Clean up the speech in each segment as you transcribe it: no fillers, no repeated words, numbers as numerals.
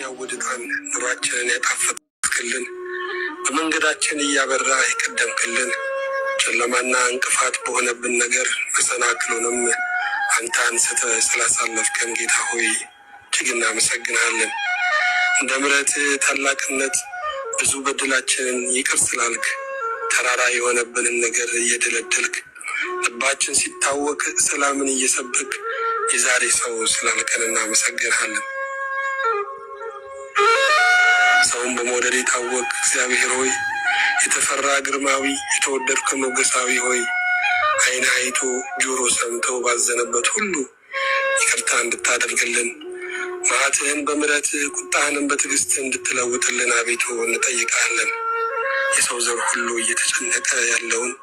ያወድቃን ኑሯችንን ያጣፈጥክልን በመንገዳችን እያበራ የቀደምክልን ጨለማና እንቅፋት በሆነብን ነገር መሰናክሉንም አንተ አንስተህ ስላሳለፍከን ጌታ ሆይ እጅግ እናመሰግናለን። እንደ ምሕረትህ ታላቅነት ብዙ በደላችንን ይቅር ስላልክ ተራራ የሆነብንን ነገር እየደለደልክ ልባችን ሲታወክ ሰላምን እየሰበክ የዛሬ ሰው ስላልከን እናመሰግናለን። ሰውን በመውደድ የታወቅ እግዚአብሔር ሆይ የተፈራ ግርማዊ የተወደድክ ሞገሳዊ ሆይ ዓይን አይቶ ጆሮ ሰምቶ ባዘነበት ሁሉ ይቅርታ እንድታደርግልን መዓትህን በምሕረትህ ቁጣህንም በትዕግስትህ እንድትለውጥልን አቤቱ እንጠይቃለን። የሰው ዘር ሁሉ እየተጨነቀ ያለውን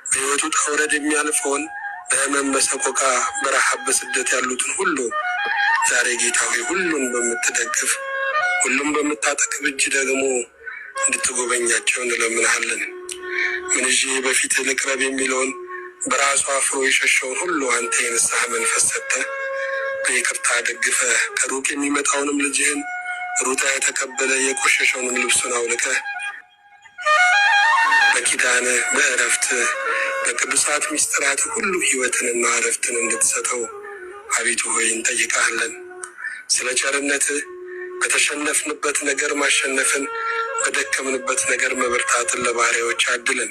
በሕይወቱ ውጣ ውረድ የሚያልፈውን በሕመም በሰቆቃ በረሃብ በስደት ያሉትን ሁሉ ዛሬ ጌታ ሆይ ሁሉን በምትደግፍ ሁሉም በምታጠቅብ እጅ ደግሞ እንድትጎበኛቸው እንለምንሃለን። ምን ይዤ በፊትህ ልቅረብ የሚለውን በራሱ አፍሮ የሸሸውን ሁሉ አንተ የንስሐ መንፈስ ሰጥተህ በይቅርታ ደግፈህ ከሩቅ የሚመጣውንም ልጅህን ሩጣ የተቀበለ የቆሸሸውንም ልብሱን አውልቀህ በኪዳንህ በእረፍትህ በቅዱሳት ምስጢራት ሁሉ ሕይወትንና እረፍትን እንድትሰጠው አቤቱ ሆይ እንጠይቃለን። ስለ ቸርነትህ በተሸነፍንበት ነገር ማሸነፍን በደከምንበት ነገር መበርታትን ለባሪያዎች አድለን።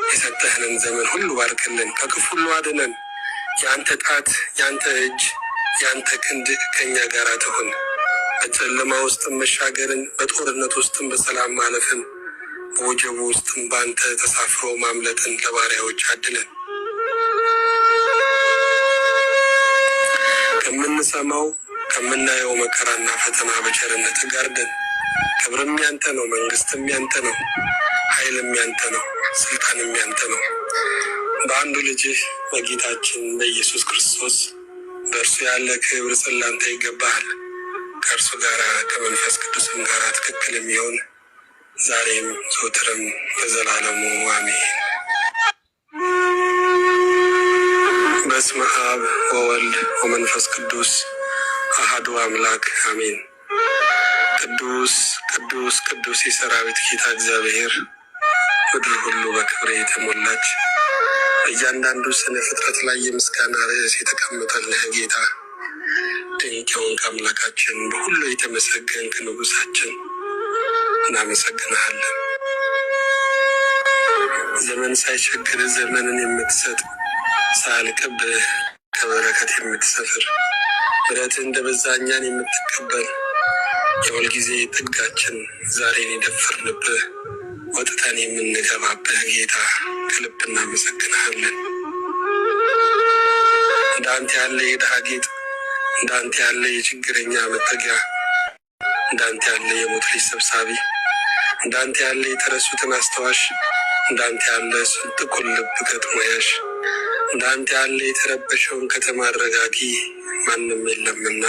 የሰጠህንን ዘመን ሁሉ ባርክልን፣ ከክፉ ሁሉ አድነን። የአንተ ጣት የአንተ እጅ የአንተ ክንድ ከእኛ ጋር ትሁን። በጨለማ ውስጥም መሻገርን በጦርነት ውስጥም በሰላም ማለፍን በወጀቡ ውስጥም በአንተ ተሳፍሮ ማምለጥን ለባሪያዎች አድለን። ከምንሰማው ከምናየው መከራና ፈተና በቸርነት ጋርደን። ክብርም ያንተ ነው፣ መንግስትም ያንተ ነው፣ ኃይልም ያንተ ነው፣ ስልጣንም ያንተ ነው። በአንዱ ልጅህ በጌታችን በኢየሱስ ክርስቶስ በእርሱ ያለ ክብር ላንተ ይገባሃል። ከእርሱ ጋር ከመንፈስ ቅዱስም ጋር ትክክል የሚሆን ዛሬም ዘወትርም ለዘላለሙ አሜን። በስመ አብ ወወልድ ወመንፈስ ቅዱስ አሐዱ አምላክ አሜን። ቅዱስ ቅዱስ ቅዱስ የሰራዊት ጌታ እግዚአብሔር ምድር ሁሉ በክብር የተሞላች እያንዳንዱ ስነ ፍጥረት ላይ የምስጋና ርዕስ የተቀመጠልህ ጌታ ድንቅ የሆንክ አምላካችን በሁሉ የተመሰገንክ ንጉሳችን እናመሰግንሃለን። ዘመን ሳይቸግር ዘመንን የምትሰጥ ሳያልቅብህ ከበረከት የምትሰፍር ምሕረትህ እንደ በዛ እኛን የምትቀበል የሁልጊዜ ጥጋችን ዛሬን የደፈርንብህ ወጥተን የምንገባብህ ጌታ ከልብ እናመሰግንሃለን። እንዳንተ ያለ የድሃ ጌጥ፣ እንዳንተ ያለ የችግረኛ መጠጊያ፣ እንዳንተ ያለ የሞት ልጅ ሰብሳቢ፣ እንዳንተ ያለ የተረሱትን አስታዋሽ፣ እንዳንተ ያለ ስንጥቁን ልብ ገጥሞ ያሽ፣ እንዳንተ ያለ የተረበሸውን ከተማ አረጋጊ ማንም የለምና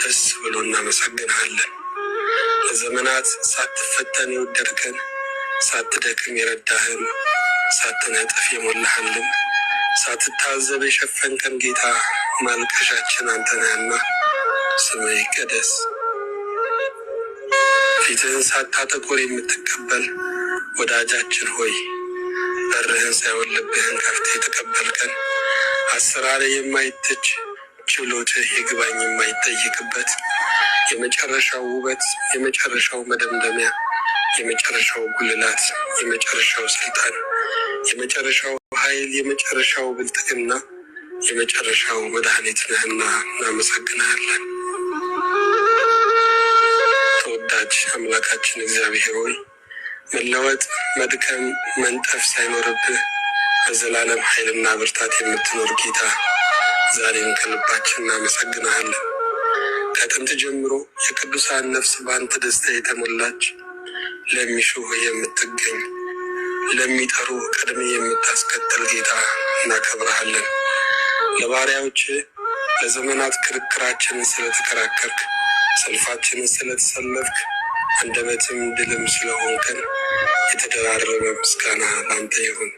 ደስ ብሎ እናመሰግንሃለን። ለዘመናት ሳትፈተን የወደድከን፣ ሳትደክም የረዳህን፣ ሳትነጥፍ የሞላህልን፣ ሳትታዘብ የሸፈንከን ጌታ ማልቀሻችን አንተ ነህና ስምህ ይቀደስ። ፊትህን ሳታጠቁር የምትቀበል ወዳጃችን ሆይ በርህን ሳይሆን ልብህን ከፍተህ የተቀበልከን አሰራር የማይተች ችሎትህ ይግባኝ የማይጠይቅበት የመጨረሻው ውበት የመጨረሻው መደምደሚያ የመጨረሻው ጉልላት የመጨረሻው ስልጣን የመጨረሻው ኃይል የመጨረሻው ብልጥግና የመጨረሻው መድኃኒት ነህና እናመሰግናለን። ተወዳጅ አምላካችን እግዚአብሔር ሆይ መለወጥ መድከም መንጠፍ ሳይኖርብህ በዘላለም ኃይልና ብርታት የምትኖር ጌታ ዛሬም ከልባችን እናመሰግናለን። ከጥንት ጀምሮ የቅዱሳን ነፍስ በአንተ ደስታ የተሞላች ለሚሹህ የምትገኝ ለሚጠሩ ቀድሜ የምታስከተል ጌታ እናከብረሃለን። ለባሪያዎች ለዘመናት ክርክራችንን ስለተከራከርክ ሰልፋችንን ስለተሰለፍክ አንደበትም ድልም ስለሆንከን የተደራረበ ምስጋና ለአንተ ይሁን።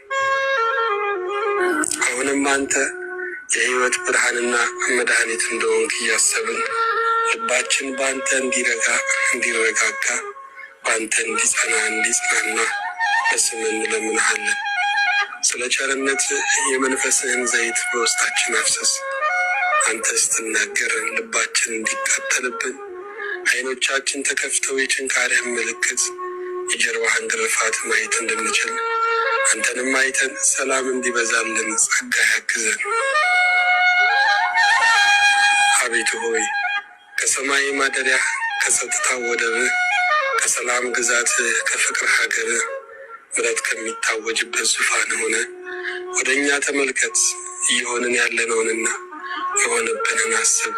አሁንም አንተ የሕይወት ብርሃንና መድኃኒት እንደሆንክ እያሰብን ልባችን በአንተ እንዲረጋጋ በአንተ እንዲጽናና በስምህ እንለምንሃለን። ስለ ቸርነት የመንፈስህን ዘይት በውስጣችን አፍስስ። አንተ ስትናገር ልባችን እንዲቃጠልብን ዓይኖቻችን ተከፍተው የችንካርህን ምልክት የጀርባህን ግርፋት ማየት እንድንችል አንተንም አይተን ሰላም እንዲበዛልን ጸጋ ያግዘን። አቤቱ ሆይ ከሰማይ ማደሪያ ከጸጥታ ወደብህ ከሰላም ግዛት ከፍቅር ሀገር ምሕረት ከሚታወጅበት ዙፋን ሆነ ወደ እኛ ተመልከት። እየሆንን ያለነውንና የሆነብንን አስብ።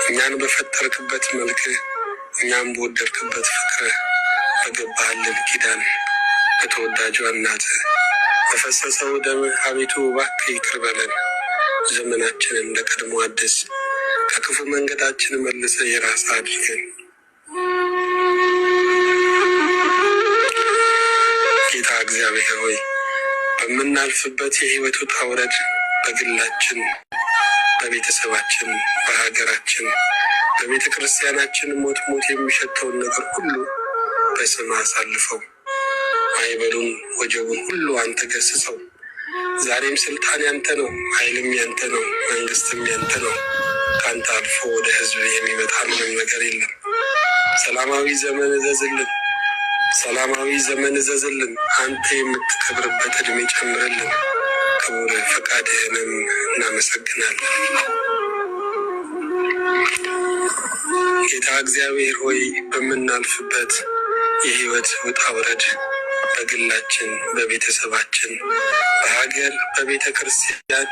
እኛን በፈጠርክበት መልክህ እኛም በወደድክበት ፍቅርህ በገባህልን ኪዳን በተወዳጇ እናትህ በፈሰሰው ደምህ አቤቱ እባክህ ይቅር በለን። ዘመናችንን እንደ ቀድሞ አድስ፣ ከክፉ መንገዳችን መልሰ የራስ አድርገን። ጌታ እግዚአብሔር ሆይ በምናልፍበት የህይወት ውጣ ውረድ በግላችን፣ በቤተሰባችን፣ በሀገራችን፣ በቤተ ክርስቲያናችን ሞት የሚሸተውን ነገር ሁሉ በስም አሳልፈው። ማዕበሉን ወጀቡን ሁሉ አንተ ገስጸው። ዛሬም ስልጣን ያንተ ነው፣ ኃይልም ያንተ ነው፣ መንግስትም ያንተ ነው። ከአንተ አልፎ ወደ ህዝብ የሚመጣ ምንም ነገር የለም። ሰላማዊ ዘመን እዘዝልን። አንተ የምትከብርበት ዕድሜ ጨምርልን። ክቡር ፈቃድህንም እናመሰግናለን። ጌታ እግዚአብሔር ሆይ በምናልፍበት የህይወት ውጣ ውረድ በግላችን፣ በቤተሰባችን፣ በሀገር፣ በቤተ ክርስቲያን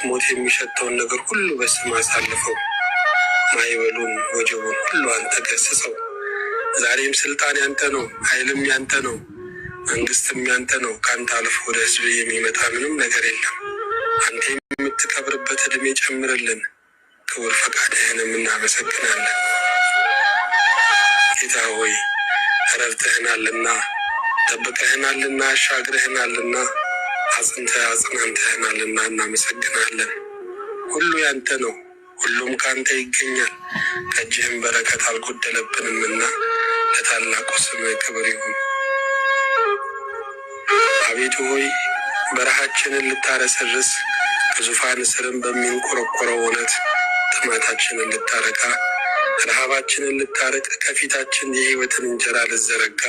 ሞት የሚሸተውን ነገር ሁሉ በስም አሳልፈው። ማዕበሉን ወጀቡን ሁሉ አንተ ገስጸው። ዛሬም ስልጣን ያንተ ነው፣ ኃይልም ያንተ ነው፣ መንግስትም ያንተ ነው። ከአንተ አልፎ ወደ ህዝብ የሚመጣ ምንም ነገር የለም። አንተ የምትከብርበት ዕድሜ ጨምርልን። ክቡር ፈቃድህንም እናመሰግናለን። ጌታ ሆይ ረድተህናልና፣ ጠብቀህናልና፣ አሻግረህናልና፣ አጽናንተህናልና እናመሰግናለን። ሁሉ ያንተ ነው፣ ሁሉም ከአንተ ይገኛል። ከእጅህም በረከት አልጎደለብንምና ለታላቁ ስምህ ክብር ይሁን። አቤቱ ሆይ በረሃችንን ልታረሰርስ ከዙፋን ስርም በሚንቆረቆረው እውነት ጥማታችንን ልታረካ ረሃባችንን ልታርቅ ከፊታችን የህይወትን እንጀራ ልዘረጋ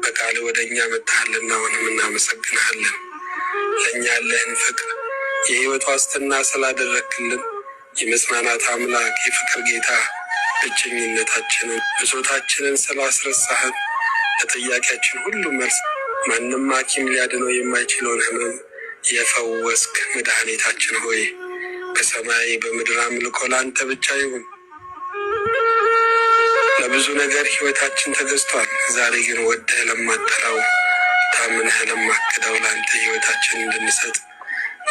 በቃል ወደ እኛ መጥተሃልና አሁንም እናመሰግንሃለን። ለእኛ ያለህን ፍቅር የህይወት ዋስትና ስላደረክልን የመጽናናት አምላክ የፍቅር ጌታ ብቸኝነታችንን ብሶታችንን ስላስረሳህን ለጥያቄያችን ሁሉ መልስ ማንም ሐኪም ሊያድነው የማይችለውን ህመም የፈወስክ መድኃኒታችን ሆይ በሰማይ በምድር አምልኮ ለአንተ ብቻ ይሁን። ለብዙ ነገር ህይወታችን ተገዝቷል። ዛሬ ግን ወደህ ለማጠራው ታምነህ ለማክዳው ለአንተ ህይወታችን እንድንሰጥ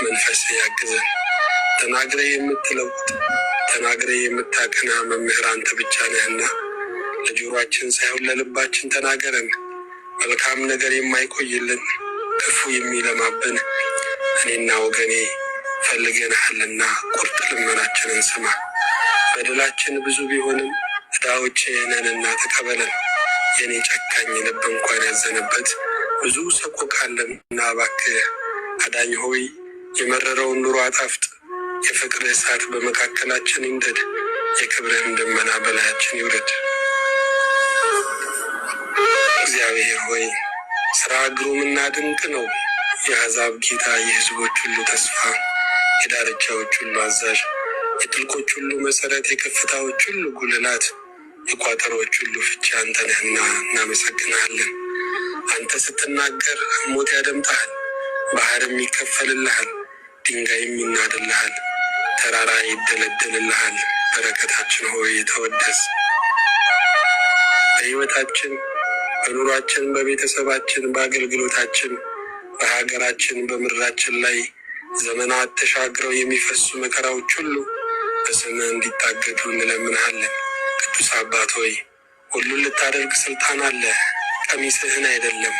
መንፈስ ያግዘን። ተናግረህ የምትለውጥ ተናግረህ የምታቀና መምህር አንተ ብቻ ነህና ለጆሮአችን ሳይሆን ለልባችን ተናገረን። መልካም ነገር የማይቆይልን ክፉ የሚለማብን እኔና ወገኔ ፈልገንሃልና ቁርጥ ልመናችንን ስማ። በደላችን ብዙ ቢሆንም ዕዳዎች ነንና ተቀበለን። የኔ ጨካኝ ልብ እንኳን ያዘነበት ብዙ ሰቆቃ አለንና እባክህ አዳኝ ሆይ የመረረውን ኑሮ አጣፍጥ። የፍቅር እሳት በመካከላችን ይንደድ። የክብርህን ደመና በላያችን ይውረድ። እግዚአብሔር ሆይ ስራ ግሩምና ድንቅ ነው። የአሕዛብ ጌታ፣ የሕዝቦች ሁሉ ተስፋ፣ የዳርቻዎች ሁሉ አዛዥ፣ የጥልቆች ሁሉ መሰረት፣ የከፍታዎች ሁሉ ጉልላት፣ የቋጠሮች ሁሉ ፍቺ አንተ ነህና እናመሰግናለን። አንተ ስትናገር ሞት ያደምጣል፣ ባህርም ይከፈልልሃል፣ ድንጋይም ይናድልሃል፣ ተራራ ይደለደልልሃል። በረከታችን ሆይ ተወደስ። በሕይወታችን፣ በኑሯችን፣ በቤተሰባችን፣ በአገልግሎታችን፣ በሀገራችን፣ በምድራችን ላይ ዘመናት ተሻግረው የሚፈሱ መከራዎች ሁሉ በስምህ እንዲታገዱ እንለምንሃለን። ቅዱስ አባት ሆይ ሁሉን ልታደርግ ስልጣን አለ። ቀሚስህን አይደለም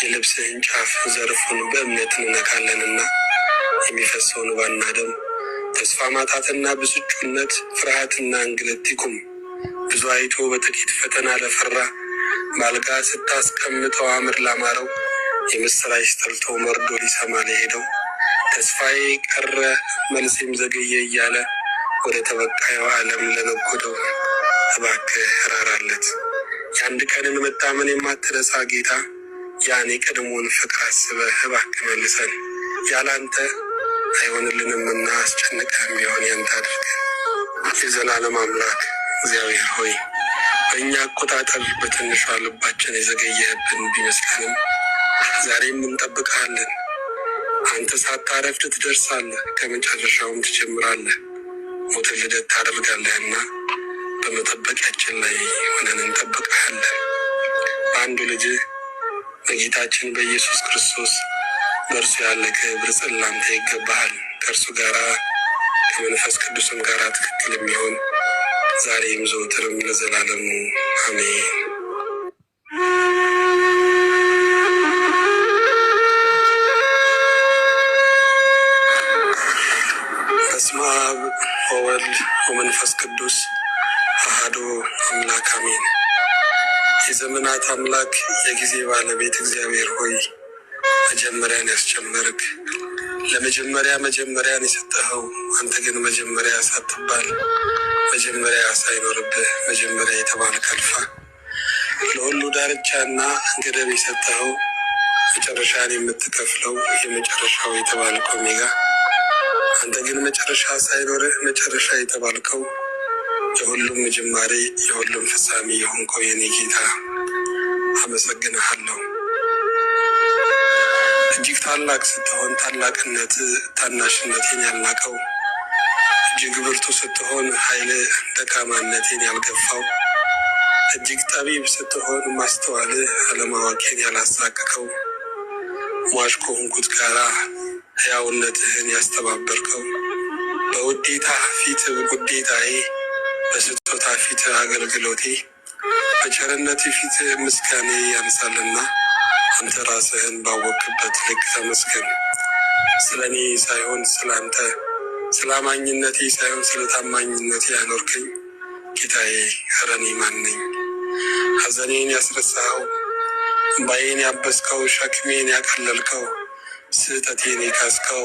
የልብስህን ጫፍ ዘርፉን በእምነት እንነካለንና የሚፈሰውን እንባና ደም ተስፋ ማጣትና ብስጩነት፣ ፍርሃትና እንግልት ይቁም። ብዙ አይቶ በጥቂት ፈተና ለፈራ፣ ማልጋ ስታስቀምጠው አምር ላማረው፣ የምስራች ጠልቶ መርዶ ሊሰማ ለሄደው፣ ተስፋዬ ቀረ መልሴም ዘገየ እያለ ወደ ተበቃየው ዓለም ለነጎደው እባክህ ራራለት። የአንድ ቀንን መታመን የማትረሳ ጌታ፣ ያን የቀድሞውን ፍቅር አስበህ እባክህ መልሰን። ያላንተ አይሆንልንምና አስጨንቀህም ቢሆን ያንተ አድርገን። የዘላለም አምላክ እግዚአብሔር ሆይ በእኛ አቆጣጠር በትንሿ ልባችን የዘገየህብን ቢመስለንም ዛሬም እንጠብቅሃለን። አንተ ሳታረፍድ ትደርሳለህ፣ ከመጨረሻውም ትጀምራለህ። ሞትን ልደት ታደርጋለህና በመጠበቂያችን ላይ ሆነን እንጠብቅሃለን። በአንዱ ልጅህ በጌታችን በኢየሱስ ክርስቶስ በእርሱ ያለ ክብር ላንተ ይገባሃል። ከእርሱ ጋራ ከመንፈስ ቅዱስም ጋር ትክክል የሚሆን ዛሬም ዘወትርም ለዘላለሙ አሜን። በስመ አብ ወወልድ ወመንፈስ ቅዱስ አሐዱ አምላክ አሜን። የዘመናት አምላክ የጊዜ ባለቤት እግዚአብሔር ሆይ መጀመሪያን ያስጀመርክ፣ ለመጀመሪያ መጀመሪያን የሰጠኸው አንተ ግን መጀመሪያ ሳትባል መጀመሪያ ሳይኖርብህ መጀመሪያ የተባልክ አልፋ፣ ለሁሉ ዳርቻና ገደብ የሰጠኸው መጨረሻን የምትከፍለው የመጨረሻው የተባልክ ኦሜጋ፣ አንተ ግን መጨረሻ ሳይኖርህ መጨረሻ የተባልከው የሁሉም ጅማሬ የሁሉም ፍጻሜ የሆንከው የኔ ጌታ አመሰግንሃለሁ። እጅግ ታላቅ ስትሆን ታላቅነት ታናሽነቴን ያልናቀው፣ እጅግ ብርቱ ስትሆን ኃይል ደካማነቴን ያልገፋው፣ እጅግ ጠቢብ ስትሆን ማስተዋል አለማወቄን ያላሳቀቀው፣ ሟች ከሆንኩት ጋራ ሕያውነትህን ያስተባበርከው፣ በውዴታ ፊት ውዴታዬ፣ በስጦታ ፊት አገልግሎቴ፣ በቸርነት ፊት ምስጋኔ ያንሳልና አንተ ራስህን ባወቅበት ልክ ተመስገን። ስለ እኔ ሳይሆን ስለ አንተ፣ ስለ አማኝነቴ ሳይሆን ስለ ታማኝነቴ ያኖርከኝ ጌታዬ፣ ኧረ እኔ ማን ነኝ? ሐዘኔን ያስረሳኸው፣ እምባዬን ያበስከው፣ ሸክሜን ያቀለልከው፣ ስህተቴን የካስከው፣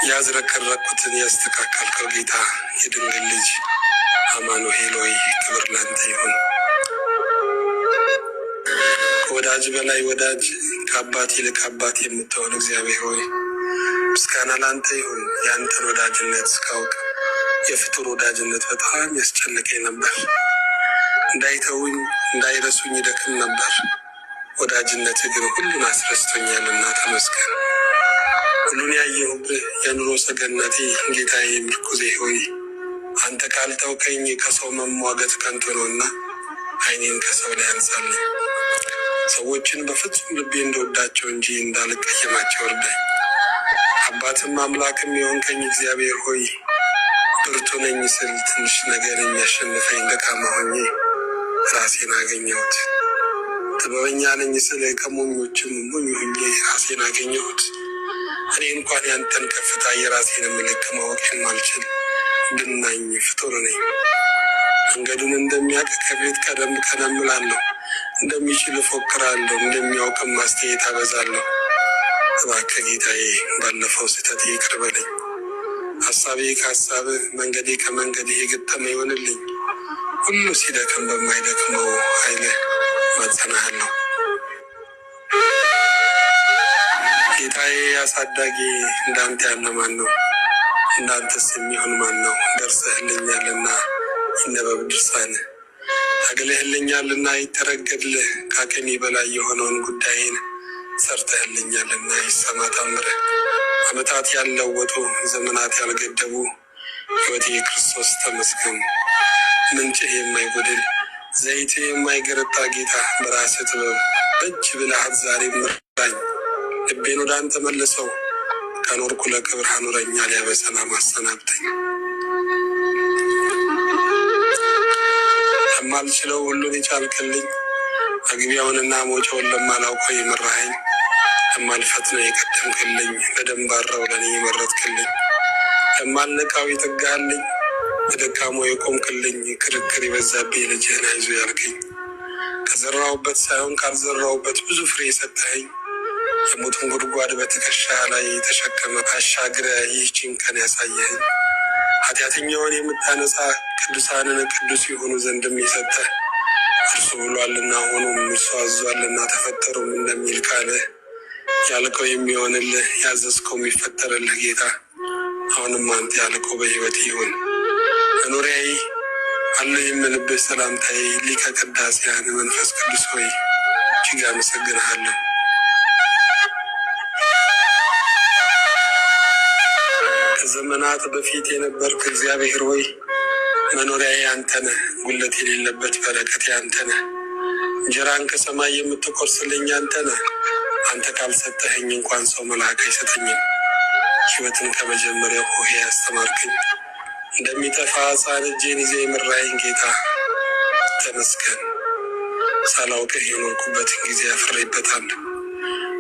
ያዝረከረኩትን ያስተካከልከው ጌታ የድንግል ልጅ አማኑኤል ሆይ ክብር ላንተ ይሁን። ከወዳጅ በላይ ወዳጅ፣ ከአባት ይልቅ አባት የምትሆን እግዚአብሔር ሆይ ምስጋና ላንተ ይሁን። የአንተን ወዳጅነት እስካውቅ የፍጡር ወዳጅነት በጣም ያስጨንቀኝ ነበር። እንዳይተውኝ እንዳይረሱኝ ይደክም ነበር። ወዳጅነት ግን ሁሉን አስረስቶኛልና ተመስገን። ሁሉን ያየሁብህ የኑሮ ሰገነቴ ጌታዬ ምርኩዜ ሆይ አንተ ካልተውከኝ ከሰው መሟገት ከንቱ ነውና ዓይኔን ከሰው ላይ አንሳልኝ። ሰዎችን በፍጹም ልቤ እንደወዳቸው እንጂ እንዳልቀየማቸው እርዳኝ። አባትም አምላክም የሆንከኝ እግዚአብሔር ሆይ ብርቱ ነኝ ስል ትንሽ ነገር የሚያሸንፈኝ ደካማ ሆኜ ራሴን አገኘሁት። ጥበበኛ ነኝ ስል ከሞኞችም ሞኝ ሆኜ ራሴን አገኘሁት። እኔ እንኳን ያንተን ከፍታ የራሴን ምልክ ማወቅ የማልችል ብናኝ ፍጡር ነኝ። መንገዱን እንደሚያውቅ ከቤት ቀደም እላለሁ፣ እንደሚችል እፎክራለሁ፣ እንደሚያውቅም ማስተያየት አበዛለሁ። እባክህ ጌታዬ ባለፈው ስህተት ይቅር በለኝ። ሀሳቤ ከሀሳብህ መንገዴ ከመንገድህ የገጠመ ይሆንልኝ። ሁሉ ሲደክም በማይደክመው ኃይልህ ማጸናሃለሁ። ጌታዬ አሳዳጊ እንዳንተ ያለ ማን ነው? እንዳንተስ የሚሆን ማን ነው? ደርሰህልኛልና ይነበብ ድርሳንህ፣ አግለህልኛልና ይተረገድልህ። ከአቅሜ በላይ የሆነውን ጉዳይን ሰርተህልኛልና ይሰማ ታምርህ። ዓመታት ያልለወጡ ዘመናት ያልገደቡ ሕይወቴ ክርስቶስ ተመስገን። ምንጭህ የማይጎድል ዘይትህ የማይገረጣ ጌታ በራስህ ጥበብ በእጅ ብልሃት ዛሬ ምራኝ። ልቤን ወደ አንተ መልሰው፣ ከኖርኩ ለክብር አኑረኛ ሊያበሰላም አሰናብተኝ። ለማልችለው ሁሉን የቻልክልኝ፣ መግቢያውንና መውጫውን ለማላውቀው የመራኸኝ፣ ለማልፈጥነው የቀደምክልኝ፣ ለደንባራው ለእኔ የመረጥክልኝ፣ ለማልነቃው ይጠጋልኝ በደካሞ የቆምክልኝ ክርክር የበዛብኝ ልጅህን አይዞ ያልከኝ ከዘራውበት ሳይሆን ካልዘራውበት ብዙ ፍሬ የሰጠኸኝ የሞትን ጉድጓድ በትከሻ ላይ ተሸከመ አሻግረ ይህችን ቀን ያሳየኸኝ ኃጢአተኛውን የምታነጻ ቅዱሳንን ቅዱስ የሆኑ ዘንድም የሰጠ እርሱ ብሏልና ሆኖም እርሱ አዟልና ተፈጠሩም እንደሚል ቃልህ ያልከው የሚሆንልህ ያዘዝከው የሚፈጠርልህ ጌታ አሁንም አንተ ያልከው በሕይወት ይሁን። መኖሪያዬ አለ የምልብህ ሰላምታዬ ሊቀ ቅዳሴያን መንፈስ ቅዱስ ሆይ እጅግ አመሰግንሃለሁ። ከዘመናት በፊት የነበርክ እግዚአብሔር ሆይ መኖሪያዬ አንተ ነህ። ጉለት የሌለበት በረከቴ አንተ ነህ። እንጀራን ከሰማይ የምትቆርስልኝ አንተ ነህ። አንተ ካልሰጠኸኝ እንኳን ሰው መልአክ አይሰጠኝም። ሕይወትን ከመጀመሪያው ሆሄ ያስተማርከኝ እንደሚጠፋ ሕፃን እጄን ይዘህ የመራኸኝ ጌታ ተመስገን። ሳላውቅህ የኖርኩበትን ጊዜ አፍሬበታለሁ።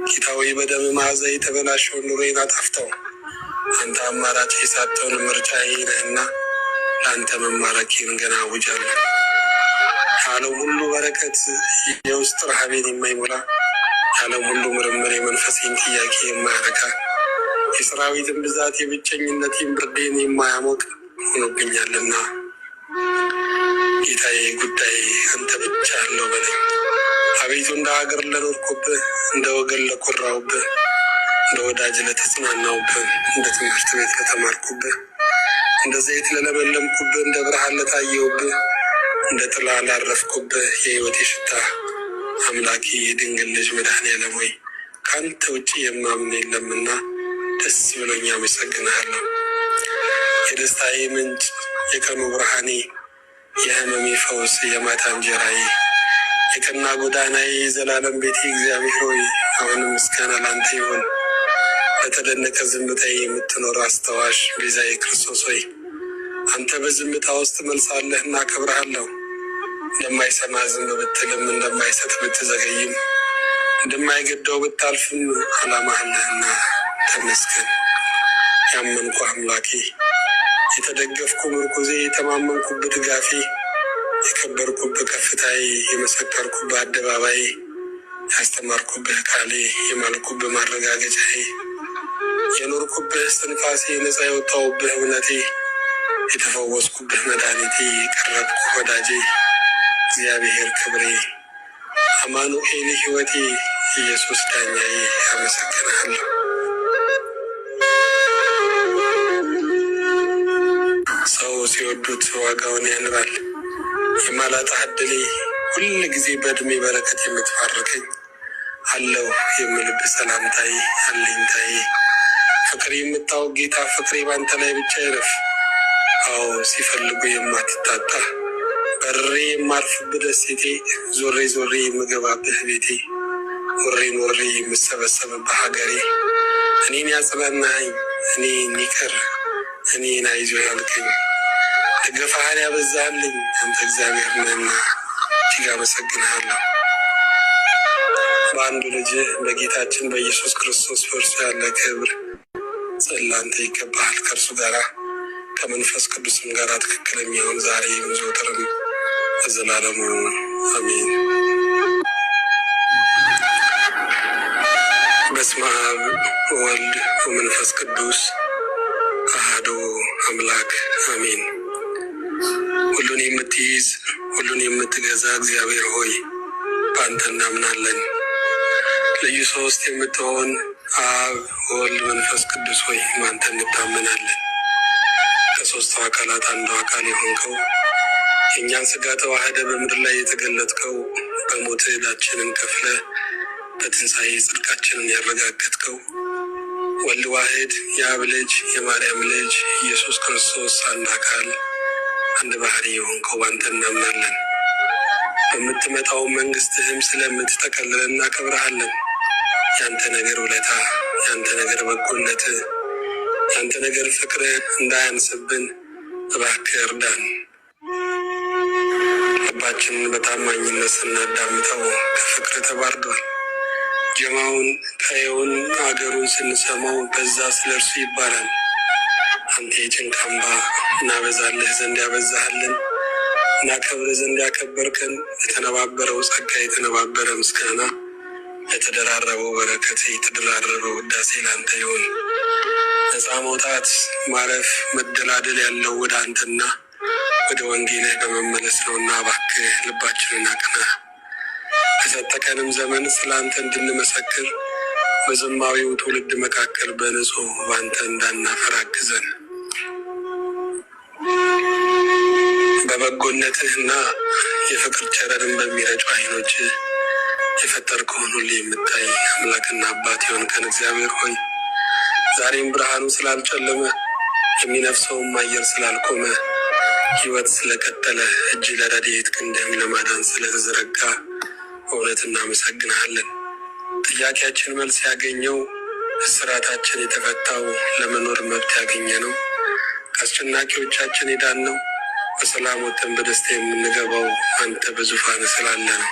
ጌታ ሆይ በደም መዓዛ የተበላሸውን ኑሮዬን አጣፍተው። አንተ አማራጭ የሳተውን ምርጫዬ ነህና ለአንተ መማረኬን ገና አውጃለሁ። የዓለም ሁሉ በረከት የውስጥ ረሃቤን የማይሞላ የዓለም ሁሉ ምርምር የመንፈሴን ጥያቄ የማያረካ የሰራዊትን ብዛት የብቸኝነቴን ብርዴን የማያሞቅ ሆኖብኛልና ጌታዬ ጉዳይ አንተ ብቻ አለው በለኝ። አቤቱ እንደ ሀገር ለኖርኩብህ እንደ ወገን ለኮራውብህ እንደ ወዳጅ ለተጽናናውብህ እንደ ትምህርት ቤት ለተማርኩብህ እንደ ዘይት ለለመለምኩብህ እንደ ብርሃን ለታየውብህ እንደ ጥላ ላረፍኩብህ የሕይወቴ ሽታ አምላኬ የድንግል ልጅ መድኃኔዓለም ሆይ ከአንተ ውጭ የማምን የለምና ደስ ብሎኝ አመሰግንሃለሁ። የደስታዬ ምንጭ የቀኑ ብርሃኔ የሕመሜ ፈውስ የማታ እንጀራዬ የቀና ጎዳናዬ የዘላለም ቤቴ እግዚአብሔር ሆይ አሁንም ምስጋና ላንተ ይሁን። በተደነቀ ዝምታዬ የምትኖር አስተዋሽ ቤዛዬ ክርስቶስ ሆይ አንተ በዝምታ ውስጥ መልሳለህ እና አከብርሃለሁ። እንደማይሰማ ዝም ብትልም እንደማይሰጥ ብትዘገይም እንደማይገደው ብታልፍም ዓላማህ አለህና ተመስገን። ያመንኩ አምላኬ የተደገፍኩ ምርኩዜ የተማመንኩብህ ድጋፌ የከበርኩብህ ከፍታዬ የመሰከርኩብህ አደባባይ ያስተማርኩብህ ቃሌ የማልኩብህ ማረጋገጫዬ የኖርኩብህ እስትንፋሴ ነፃ የወጣሁብህ እውነቴ የተፈወስኩብህ መድኃኒቴ የቀረብኩ ወዳጄ እግዚአብሔር ክብሬ አማኑኤል ሕይወቴ ኢየሱስ ዳኛዬ አመሰግንሃለሁ። ሰው ሲወዱት ዋጋውን ያንባል። የማላጣ ዕድሌ ሁል ጊዜ በዕድሜ በረከት የምትባርከኝ አለው የምልብህ ሰላምታዬ አለኝታዬ ፍቅር የምታውቅ ጌታ ፍቅሬ ባንተ ላይ ብቻ ይረፍ። አዎ ሲፈልጉ የማትታጣ በርሬ የማርፍብህ ደሴቴ ዞሬ ዞሬ የምገባብህ ቤቴ ኖሬ ኖሬ የምሰበሰብብህ ሀገሬ እኔን ያጽናናኸኝ እኔን ይቅር እኔን አይዞህ ያልከኝ ደገፋህን ያበዛህልኝ አንተ እግዚአብሔር ነህና እጅግ አመሰግንሃለሁ። በአንዱ ልጅህ በጌታችን በኢየሱስ ክርስቶስ በእርሱ ያለ ክብር ጸላንተ ይገባሃል። ከእርሱ ጋር ከመንፈስ ቅዱስም ጋር ትክክል የሚሆን ዛሬ ዘወትርም ለዘላለሙ አሜን። በስመ አብ ወወልድ ወመንፈስ ቅዱስ አሐዱ አምላክ አሜን። ሁሉን የምትይዝ ሁሉን የምትገዛ እግዚአብሔር ሆይ በአንተ እናምናለን። ልዩ ሶስት የምትሆን አብ ወልድ መንፈስ ቅዱስ ሆይ በአንተ እንታመናለን። ከሶስቱ አካላት አንዱ አካል የሆንከው የእኛን ስጋ ተዋህደ በምድር ላይ የተገለጥከው በሞት ዕዳችንን ከፍለ በትንሣኤ ጽድቃችንን ያረጋገጥከው ወልድ ዋሕድ የአብ ልጅ የማርያም ልጅ ኢየሱስ ክርስቶስ አንድ አካል አንድ ባህሪ የሆንከው ባንተ እናምናለን። በምትመጣው መንግስትህም ስለምትጠቀልለን እናከብረሃለን። ያንተ ነገር ውለታ፣ ያንተ ነገር በጎነት፣ ያንተ ነገር ፍቅር እንዳያንስብን እባክህ እርዳን። ልባችንን በታማኝነት ስናዳምጠው ከፍቅር ተባርዷል። ጀማውን ቀየውን አገሩን ስንሰማው በዛ ስለ እርሱ ይባላል። አንተ የጭንቅ አምባ እናበዛልህ ዘንድ ያበዛሃልን፣ እናከብርህ ዘንድ ያከበርከን፣ የተነባበረው ጸጋ የተነባበረ ምስጋና፣ የተደራረበው በረከት የተደራረበው ውዳሴ ላንተ ይሁን። ነፃ መውጣት ማረፍ መደላደል ያለው ወደ አንተና ወደ ወንጌልህ በመመለስ ነውና እባክህ ልባችንን አቅና። በሰጠቀንም ዘመን ስለ አንተ እንድንመሰክር በዘማዊው ትውልድ መካከል በንጹህ ባንተ እንዳናፈር አግዘን። በበጎነትህና የፍቅር ጨረርን በሚረጩ ዓይኖች የፈጠርከውን ሁሉ የምታይ አምላክና አባት የሆንከን እግዚአብሔር ሆይ ዛሬም ብርሃኑ ስላልጨለመ የሚነፍሰውም አየር ስላልቆመ ሕይወት ስለቀጠለ እጅ ለረድኤት ክንድህም ለማዳን ስለተዘረጋ በእውነት እናመሰግንሃለን። ጥያቄያችን መልስ ያገኘው፣ እስራታችን የተፈታው፣ ለመኖር መብት ያገኘ ነው፣ ከአስጨናቂዎቻችን የዳነው፣ በሰላም ወጥተን በደስታ የምንገባው አንተ በዙፋን ስላለ ነው።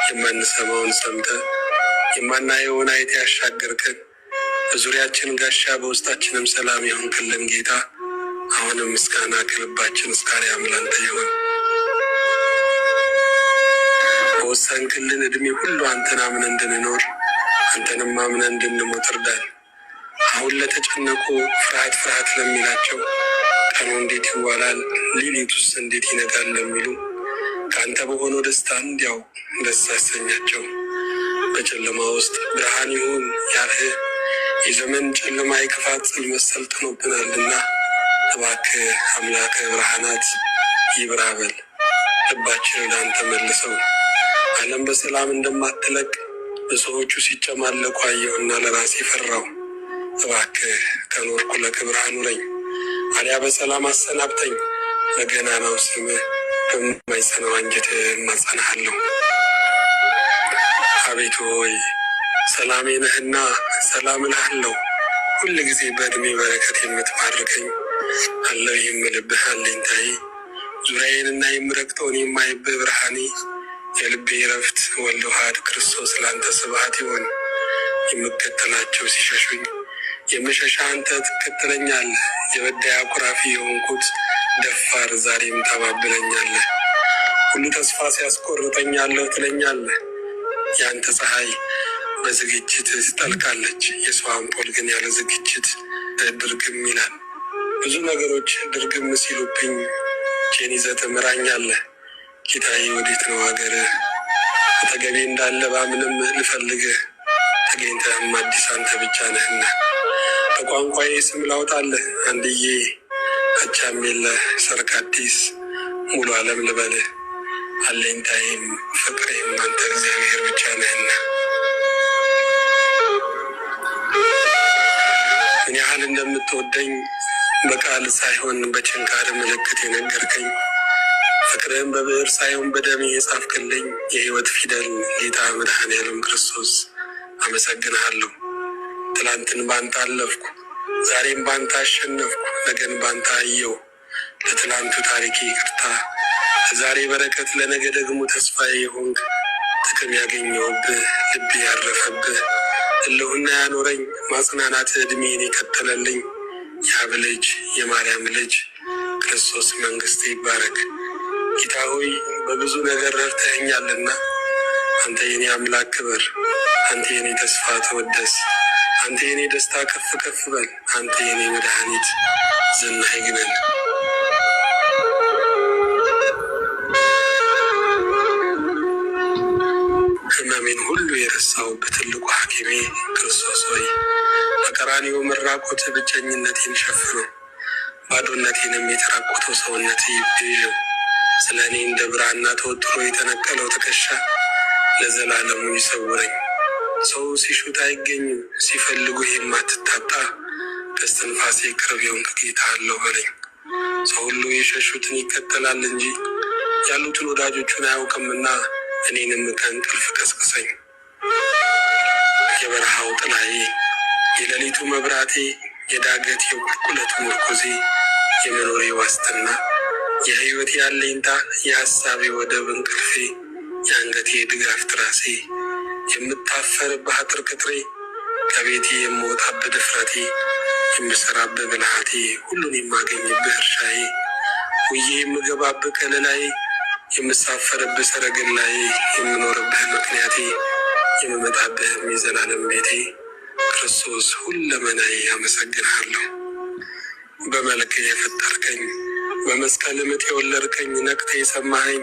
የማንሰማውን ሰምተ የማናየውን አይተ ያሻገርከን፣ በዙሪያችን ጋሻ በውስጣችንም ሰላም የሆንክልን ጌታ አሁንም ምስጋና ከልባችን እስከ አርያም ላንተ ይሁን። በወሰንክልን ዕድሜ ሁሉ አንተን አምነን እንድንኖር አንተንም አምነን እንድንሞት እርዳን። አሁን ለተጨነቁ ፍርሃት ፍርሃት ለሚላቸው ቀኑ እንዴት ይዋላል ሌሊቱስ እንዴት ይነጋል ለሚሉ ከአንተ በሆነው ደስታ እንዲያው ደስ ያሰኛቸው። በጨለማ ውስጥ ብርሃን ይሁን ያልህ የዘመን ጨለማ የክፋት ጽልመት ሰልጥኖብናልና እባክህ አምላከ ብርሃናት ይብራ በል። ልባችን ወደ አንተ መልሰው። ዓለም በሰላም እንደማትለቅ ብዙዎቹ ሲጨማለቁ አየሁና ለራሴ ፈራው። እባክህ ከኖርኩ ለክብር አኑረኝ፣ አልያ በሰላም አሰናብተኝ። ለገናናው ስምህ በማይጸናው አንጀትህ እማጸናሃለሁ። አቤቱ ሆይ ሰላሜ ነህና ሰላም እልሃለሁ። ሁል ጊዜ በዕድሜ በረከት የምትባርከኝ አለው የምልብህ አለኝታዬ፣ ዙሪያዬንና የምረግጠውን የማይብህ ብርሃኔ፣ የልቤ ረፍት ወልደ ዋሕድ ክርስቶስ ለአንተ ስብሐት ይሆን። የምከተላቸው ሲሸሹኝ የምሸሻ አንተ ትከተለኛለህ። የበዳይ አኩራፊ የሆንኩት ደፋር ዛሬም ታባብለኛለህ። ሁሉ ተስፋ ሲያስቆርጠኛለሁ ትለኛለህ። የአንተ ፀሐይ በዝግጅት ትጠልቃለች፣ የሰው አምፖል ግን ያለ ዝግጅት ድርግም ይላል። ብዙ ነገሮች ድርግም ሲሉብኝ ቼን ይዘህ ትምራኛለህ። ጌታዬ ወዴት ነው አገርህ? አጠገቤ እንዳለ ባምንም ልፈልግህ፣ ተገኝተህም አዲስ አንተ ብቻ ነህና። በቋንቋዬ ስም ላውጣልህ አንድዬ፣ አቻም የለህ ሰርክ አዲስ ሙሉ ዓለም ልበልህ። አለኝታዬም ፍቅሬም አንተ እግዚአብሔር ብቻ ነህና። ምን ያህል እንደምትወደኝ በቃል ሳይሆን በችንካር ምልክት የነገርከኝ፣ ፍቅርህን በብዕር ሳይሆን በደሜ የጻፍክልኝ የሕይወት ፊደል ጌታ መድኃኔዓለም ክርስቶስ አመሰግንሃለሁ። ትላንትን ባንተ አለፍኩ፣ ዛሬም ባንተ አሸነፍኩ፣ ነገን ባንተ አየው። ለትላንቱ ታሪኬ ይቅርታ፣ ለዛሬ በረከት፣ ለነገ ደግሞ ተስፋዬ የሆንክ ጥቅም ያገኘውብህ ልቤ ያረፈብህ እልሁና ያኖረኝ ማጽናናት ዕድሜን የቀጠለልኝ የአብ ልጅ የማርያም ልጅ ክርስቶስ መንግሥት ይባረክ። ጌታ ሆይ በብዙ ነገር ረድተኸኛልና አንተ የኔ አምላክ ክበር፣ አንተ የኔ ተስፋ ተወደስ፣ አንተ የኔ ደስታ ከፍ ከፍ በል፣ አንተ የኔ መድኃኒት ዝናህ ይግነን። ሕመሜን ሁሉ የረሳው በትልቁ ሐኪሜ ክርስቶስ ሆይ በቀራንዮ መራቆት ብቸኝነቴን ሸፍነው፣ ባዶነቴንም የተራቆተው ሰውነት ይቤዠው። ስለ እኔ እንደ ብራና ተወጥሮ የተነቀለው ትከሻ ለዘላለሙ ይሰውረኝ። ሰው ሲሹት አይገኝም፣ ሲፈልጉ የማትታጣ በስትንፋሴ ቅርብ የሆንክ ጌታ አለው በለኝ። ሰው ሁሉ የሸሹትን ይከተላል እንጂ ያሉትን ወዳጆቹን አያውቅምና እኔንም ከእንቅልፍ ቀስቅሰኝ። የበረሃው ጥላዬ፣ የሌሊቱ መብራቴ፣ የዳገት የቁልቁለቱ ምርኩዜ፣ የመኖሬ ዋስትና፣ የሕይወቴ አለኝታ፣ የሐሳቤ ወደብ እንቅልፌ፣ የአንገቴ ድጋፍ ትራሴ፣ የምታፈርብህ አጥር ቅጥሬ፣ ከቤቴ የምወጣበት ድፍረቴ፣ የምሰራብህ ብልሃቴ ሁሉን የማገኝብህ እርሻዬ ውዬ የምገባብህ ከለላዬ የምሳፈርብህ ሰረገላዬ የምኖርብህ ምክንያቴ የምመጣብህም የዘላለም ቤቴ ክርስቶስ ሁለመናዬ አመሰግንሃለሁ። በመልክ የፈጠርከኝ በመስቀል ምጥ የወለድከኝ ነቅቴ የሰማኸኝ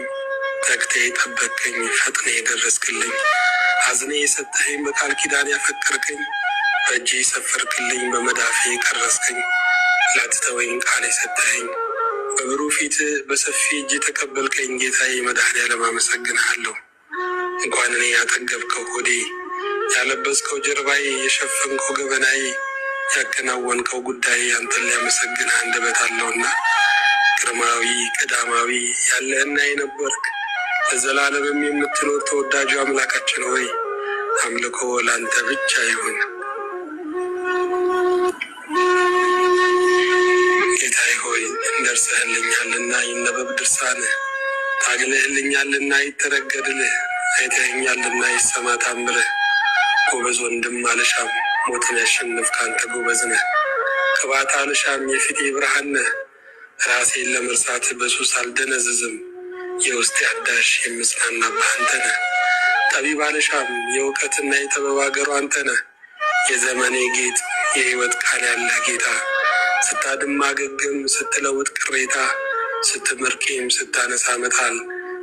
ተግቴ የጠበቅከኝ ፈጥኔ የደረስክልኝ አዝኔ የሰጠኸኝ በቃል ኪዳን ያፈቀርከኝ በእጄ የሰፈርክልኝ በመዳፌ የቀረስከኝ ላትተወኝ ቃል የሰጠኸኝ በብሩህ ፊት በሰፊ እጅ የተቀበልከኝ ጌታዬ መድኃኔዓለም አመሰግንሃለሁ። እንኳን እኔ ያጠገብከው ሆዴ ያለበስከው ጀርባዬ የሸፈንከው ገበናዬ ያከናወንከው ጉዳይ አንተን ሊያመሰግንህ አንደበት አለውና ግርማዊ ቀዳማዊ ያለህና የነበርክ ለዘላለምም የምትኖር ተወዳጁ አምላካችን ሆይ አምልኮ ላንተ ብቻ ይሁን። ጌታዬ ሆይ እንደርሰህልኛልና ይነበብ ድርሳንህ፣ ታግለህልኛልና ይተረገድልህ፣ አይተኸኛልና ይሰማ ታምርህ። ጎበዝ ወንድም አልሻም ሞትን ያሸንፍ ካንተ ጎበዝ ነህ። ቅባት አልሻም የፊቴ ብርሃን ነህ። ራሴን ለመርሳት በሱስ አልደነዝዝም። የውስጤ አዳሽ የምጽናናብህ አንተ ነህ። ጠቢብ አልሻም የእውቀትና የጥበብ አገሩ አንተ ነህ። የዘመኔ ጌጥ የሕይወት ቃል ያለህ ጌታ ስታድም ማገገም ስትለውጥ ቅሬታ ስትምርቄም ስታነሳ መጣል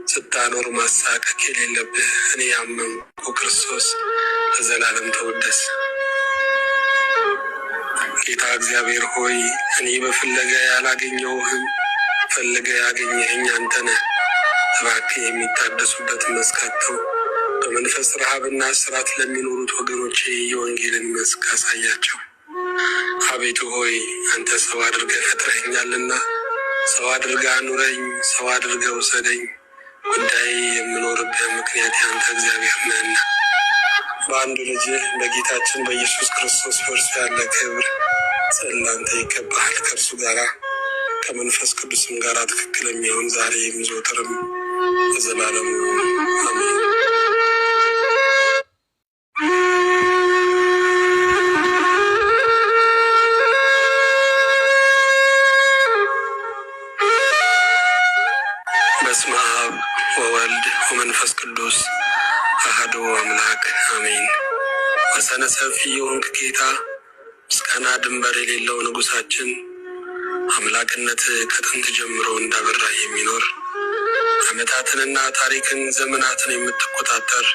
ስታኖር ማሳቀቅ የሌለብህ እኔ ያመንኩ ክርስቶስ ለዘላለም ተወደስ። ጌታ እግዚአብሔር ሆይ እኔ በፍለጋ ያላገኘሁህም ፈልገ ያገኘኸኝ አንተ ነህ። እባክህ የሚታደሱበት መስካተው በመንፈስ ረሃብና እስራት ለሚኖሩት ወገኖቼ የወንጌልን መስክ አሳያቸው። አቤቱ ሆይ አንተ ሰው አድርገህ ፈጥረኸኛልና ሰው አድርገህ አኑረኝ፣ ሰው አድርገህ ውሰደኝ። ጉዳይ የምኖርብህ ምክንያት አንተ እግዚአብሔር ነህና በአንዱ ልጅህ በጌታችን በኢየሱስ ክርስቶስ በእርሱ ያለ ክብር ጸላንተ ይገባሃል። ከእርሱ ጋራ ከመንፈስ ቅዱስም ጋር ትክክል የሚሆን ዛሬ የሚዘወትርም ለዘላለሙ አሜን። በስመ አብ ወወልድ ወመንፈስ ቅዱስ አሐዱ አምላክ አሜን። ወሰነ ሰፊ የሆንክ ጌታ ምስጋና ድንበር የሌለው ንጉሳችን አምላክነት ከጥንት ጀምሮ እንዳበራ የሚኖር ዓመታትንና ታሪክን ዘመናትን የምትቆጣጠር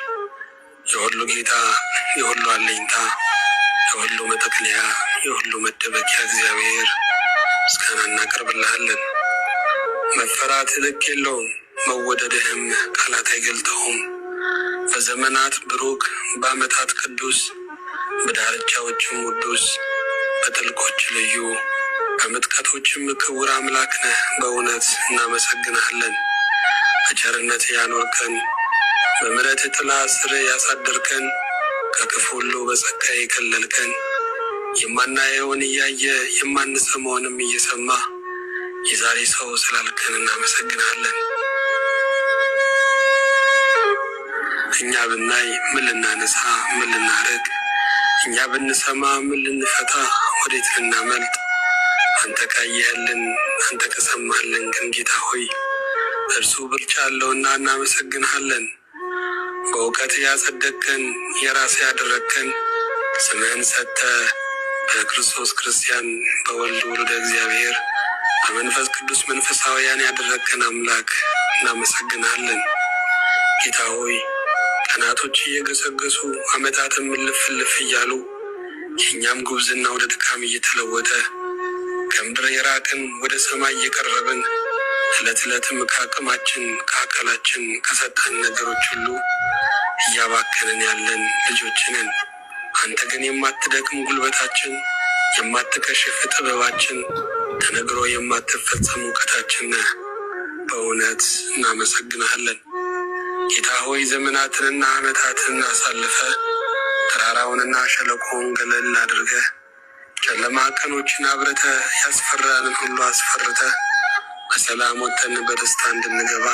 የሁሉ ጌታ የሁሉ አለኝታ የሁሉ መጠቅለያ የሁሉ መደበቂያ እግዚአብሔር ምስጋና እናቀርብልሃለን። መፈራት ልክ የለውም፣ መወደድህም ቃላት አይገልጠውም። በዘመናት ብሩክ በዓመታት ቅዱስ በዳርቻዎችም ውዱስ በጥልቆች ልዩ በምጥቀቶችም ክቡር አምላክ ነህ። በእውነት እናመሰግንሃለን። በቸርነት ያኖርከን በምሕረት ጥላ ስር ያሳደርከን ከክፉ ሁሉ በጸጋ የከለልከን የማናየውን እያየ የማንሰማውንም እየሰማ የዛሬ ሰው ስላልከን እናመሰግናለን። እኛ ብናይ ምን ልናነሳ ምን ልናረግ፣ እኛ ብንሰማ ምን ልንፈታ ወዴት ልናመልጥ? አንተ ካየህልን አንተ ከሰማህልን ግን ጌታ ሆይ እርሱ ብልጫ አለውና እናመሰግንሃለን። በእውቀት ያጸደቅከን የራስ ያደረግከን ስምህን ሰጥተ በክርስቶስ ክርስቲያን በወልድ ውሉደ እግዚአብሔር በመንፈስ ቅዱስ መንፈሳውያን ያደረግከን አምላክ እናመሰግንሃለን። ጌታ ሆይ ቀናቶች እየገሰገሱ ዓመታትም እልፍ እልፍ እያሉ የእኛም ጉብዝና ወደ ድካም እየተለወጠ ከምድር የራቅን ወደ ሰማይ እየቀረብን ዕለት ዕለትም ከአቅማችን ከአካላችን ከሰጠን ነገሮች ሁሉ እያባከንን ያለን ልጆችንን አንተ ግን የማትደክም ጉልበታችን የማትከሽፍ ጥበባችን ተነግሮ የማትፈጸም እውቀታችን ነህ። በእውነት እናመሰግንሃለን። ጌታ ሆይ ዘመናትንና ዓመታትን አሳልፈ ተራራውንና ሸለቆውን ገለል አድርገ ጨለማ ቀኖችን አብረተ ያስፈራንን ሁሉ አስፈርተ በሰላም ወጥተን በደስታ እንድንገባ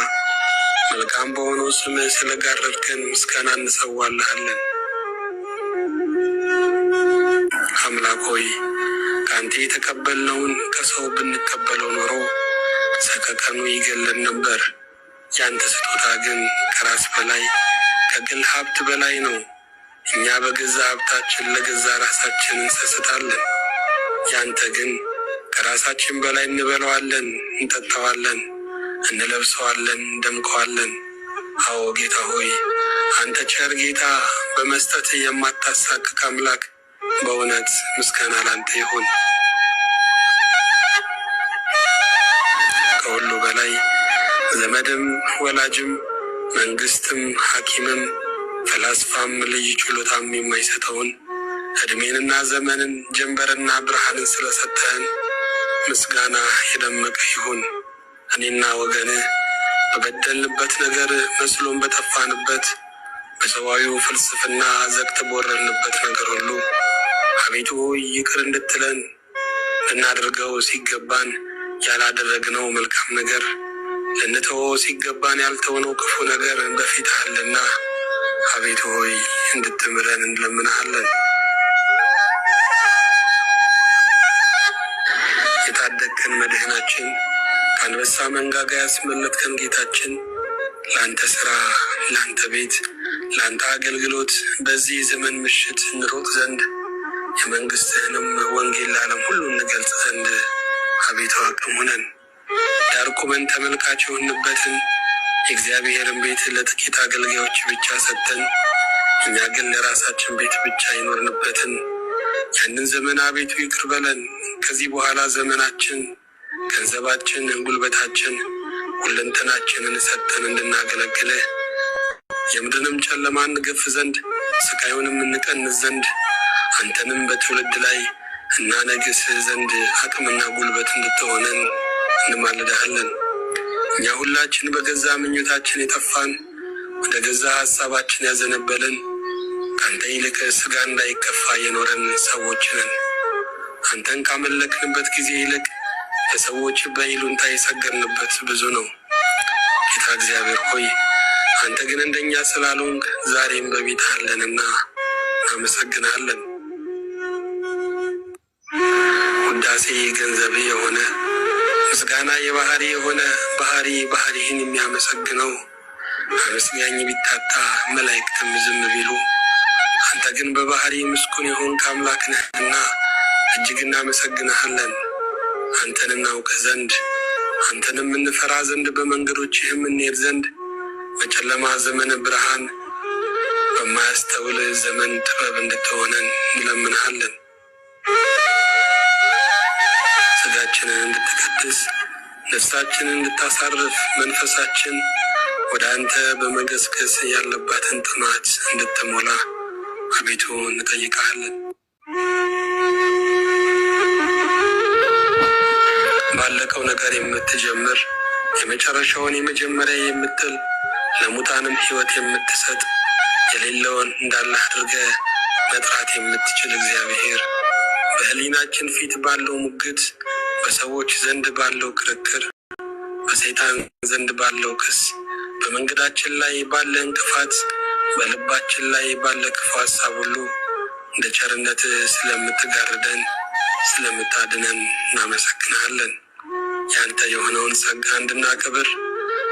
መልካም በሆነው ስምህ ስለጋረድከን ምስጋና እንሰዋልሃለን። አምላክ ሆይ ከአንተ ካንተ የተቀበልነውን ከሰው ብንቀበለው ኖሮ ሰቀቀኑ ይገለን ነበር። ያንተ ስጦታ ግን ከራስ በላይ ከግል ሀብት በላይ ነው። እኛ በገዛ ሀብታችን ለገዛ ራሳችን እንሰስታለን። ያንተ ግን ከራሳችን በላይ እንበለዋለን፣ እንጠጣዋለን፣ እንለብሰዋለን፣ እንደምቀዋለን። አዎ ጌታ ሆይ አንተ ቸር ጌታ፣ በመስጠት የማታሳቅቅ አምላክ፣ በእውነት ምስጋና ላንተ ይሁን። ከሁሉ በላይ ዘመድም ወላጅም መንግስትም ሐኪምም ፈላስፋም ልዩ ችሎታም የማይሰጠውን እድሜንና ዘመንን ጀንበርና ብርሃንን ስለሰጠህን ምስጋና የደመቀ ይሁን። እኔና ወገንህ በበደልንበት ነገር መስሎን በጠፋንበት በሰዋዊው ፍልስፍና ዘግት በወረድንበት ነገር ሁሉ አቤቱ ይቅር እንድትለን ልናደርገው ሲገባን ያላደረግነው መልካም ነገር ልንተወው ሲገባን ያልተውነው ክፉ ነገር በፊት አለና አቤቱ ሆይ እንድትምረን እንለምንሃለን። የታደግከን መድህናችን ከአንበሳ መንጋጋ ያስመለጥከን ጌታችን ለአንተ ስራ፣ ለአንተ ቤት፣ ለአንተ አገልግሎት በዚህ ዘመን ምሽት እንሮጥ ዘንድ የመንግስትህንም ወንጌል ለዓለም ሁሉ እንገልጽ ዘንድ አቤቱ አቅም ሁነን። ዳር ቆመን ተመልካች የሆንበትን የእግዚአብሔርን ቤት ለጥቂት አገልጋዮች ብቻ ሰጥተን እኛ ግን ለራሳችን ቤት ብቻ ይኖርንበትን ያንን ዘመን አቤቱ ይቅር በለን። ከዚህ በኋላ ዘመናችን፣ ገንዘባችን፣ ጉልበታችን፣ ሁለንተናችንን ሰጥተን እንድናገለግልህ የምድርንም ጨለማ እንገፍ ዘንድ ስቃዩንም እንቀንስ ዘንድ አንተንም በትውልድ ላይ እናነግስ ዘንድ አቅምና ጉልበት እንድትሆነን እንማልድሃለን። እኛ ሁላችን በገዛ ምኞታችን የጠፋን ወደ ገዛ ሀሳባችን ያዘነበልን ከአንተ ይልቅ ስጋ እንዳይከፋ የኖረን ሰዎች ነን። አንተን ካመለክንበት ጊዜ ይልቅ ለሰዎች በይሉንታ የሰገድንበት ብዙ ነው። ጌታ እግዚአብሔር ሆይ አንተ ግን እንደኛ ስላልሆንክ ዛሬም በቤት አለንና እናመሰግናለን። ውዳሴ ገንዘብ የሆነ ምስጋና የባህሪ የሆነ ባህሪህን የሚያመሰግነው አመስጋኝ ቢታጣ መላእክትም ዝም ቢሉ አንተ ግን በባህሪ ምስጉን የሆንክ አምላክ ነህና እጅግ እናመሰግንሃለን። አንተን እናውቅ ዘንድ አንተንም እንፈራ ዘንድ በመንገዶችህም እንሄድ ዘንድ በጨለማ ዘመን ብርሃን በማያስተውል ዘመን ጥበብ እንድትሆነን እንለምንሃለን። ስጋችንን እንድትቀድስ ነፍሳችንን እንድታሳርፍ መንፈሳችን ወደ አንተ በመገስገስ ያለባትን ጥማት እንድትሞላ አቤቱ እንጠይቃለን። ባለቀው ነገር የምትጀምር የመጨረሻውን የመጀመሪያ የምትል ለሙታንም ሕይወት የምትሰጥ የሌለውን እንዳለ አድርገህ መጥራት የምትችል እግዚአብሔር በሕሊናችን ፊት ባለው ሙግት፣ በሰዎች ዘንድ ባለው ክርክር፣ በሰይጣን ዘንድ ባለው ክስ፣ በመንገዳችን ላይ ባለ እንቅፋት፣ በልባችን ላይ ባለ ክፉ ሀሳብ ሁሉ እንደ ቸርነት ስለምትጋርደን ስለምታድነን እናመሰግናለን። ያንተ የሆነውን ጸጋ እንድናከብር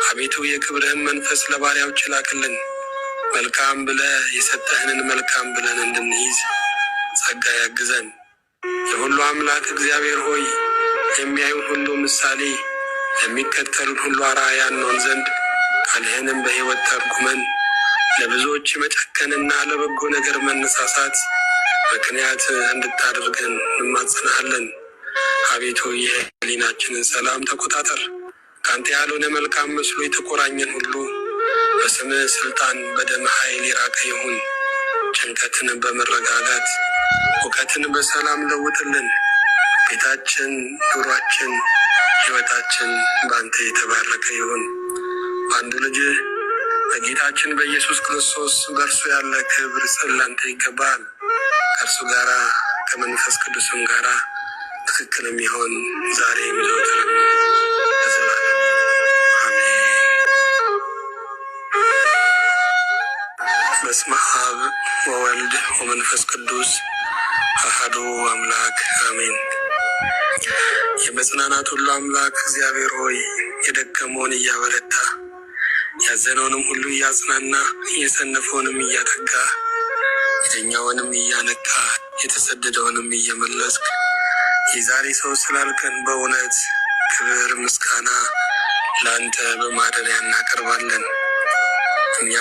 አቤቱ የክብርህን መንፈስ ለባሪያዎች ላክልን። መልካም ብለህ የሰጠህንን መልካም ብለን እንድንይዝ ጸጋ ያግዘን። የሁሉ አምላክ እግዚአብሔር ሆይ የሚያዩን ሁሉ ምሳሌ የሚከተሉን ሁሉ አርአያ እንሆን ዘንድ ቃልህንም በሕይወት ተርጉመን ለብዙዎች መጨከንና ለበጎ ነገር መነሳሳት ምክንያት እንድታደርገን እንማጸናሃለን። አቤቱ የሕሊናችንን ሰላም ተቆጣጠር። ከአንተ ያልሆነ መልካም መስሎ የተቆራኘን ሁሉ በስምህ ስልጣን በደም ኃይል የራቀ ይሁን። ጭንቀትን በመረጋጋት እውቀትን በሰላም ለውጥልን። ቤታችን፣ ኑሯችን፣ ሕይወታችን በአንተ የተባረከ ይሁን። በአንዱ ልጅህ በጌታችን በኢየሱስ ክርስቶስ በእርሱ ያለ ክብር ላንተ ይገባል። ከእርሱ ጋራ ከመንፈስ ቅዱስም ጋራ ትክክል የሚሆን ዛሬም ዘወትርም ለዘላለም አሜን። በስመ አብ ወወልድ ወመንፈስ ቅዱስ አሐዱ አምላክ አሜን። የመጽናናት ሁሉ አምላክ እግዚአብሔር ሆይ የደከመውን እያበረታ ያዘነውንም ሁሉ እያጽናና የሰነፈውንም እያተጋ የተኛውንም እያነቃ የተሰደደውንም እየመለስክ የዛሬ ሰው ስላልከን በእውነት ክብር ምስጋና ለአንተ በማደሪያ እናቀርባለን። እኛ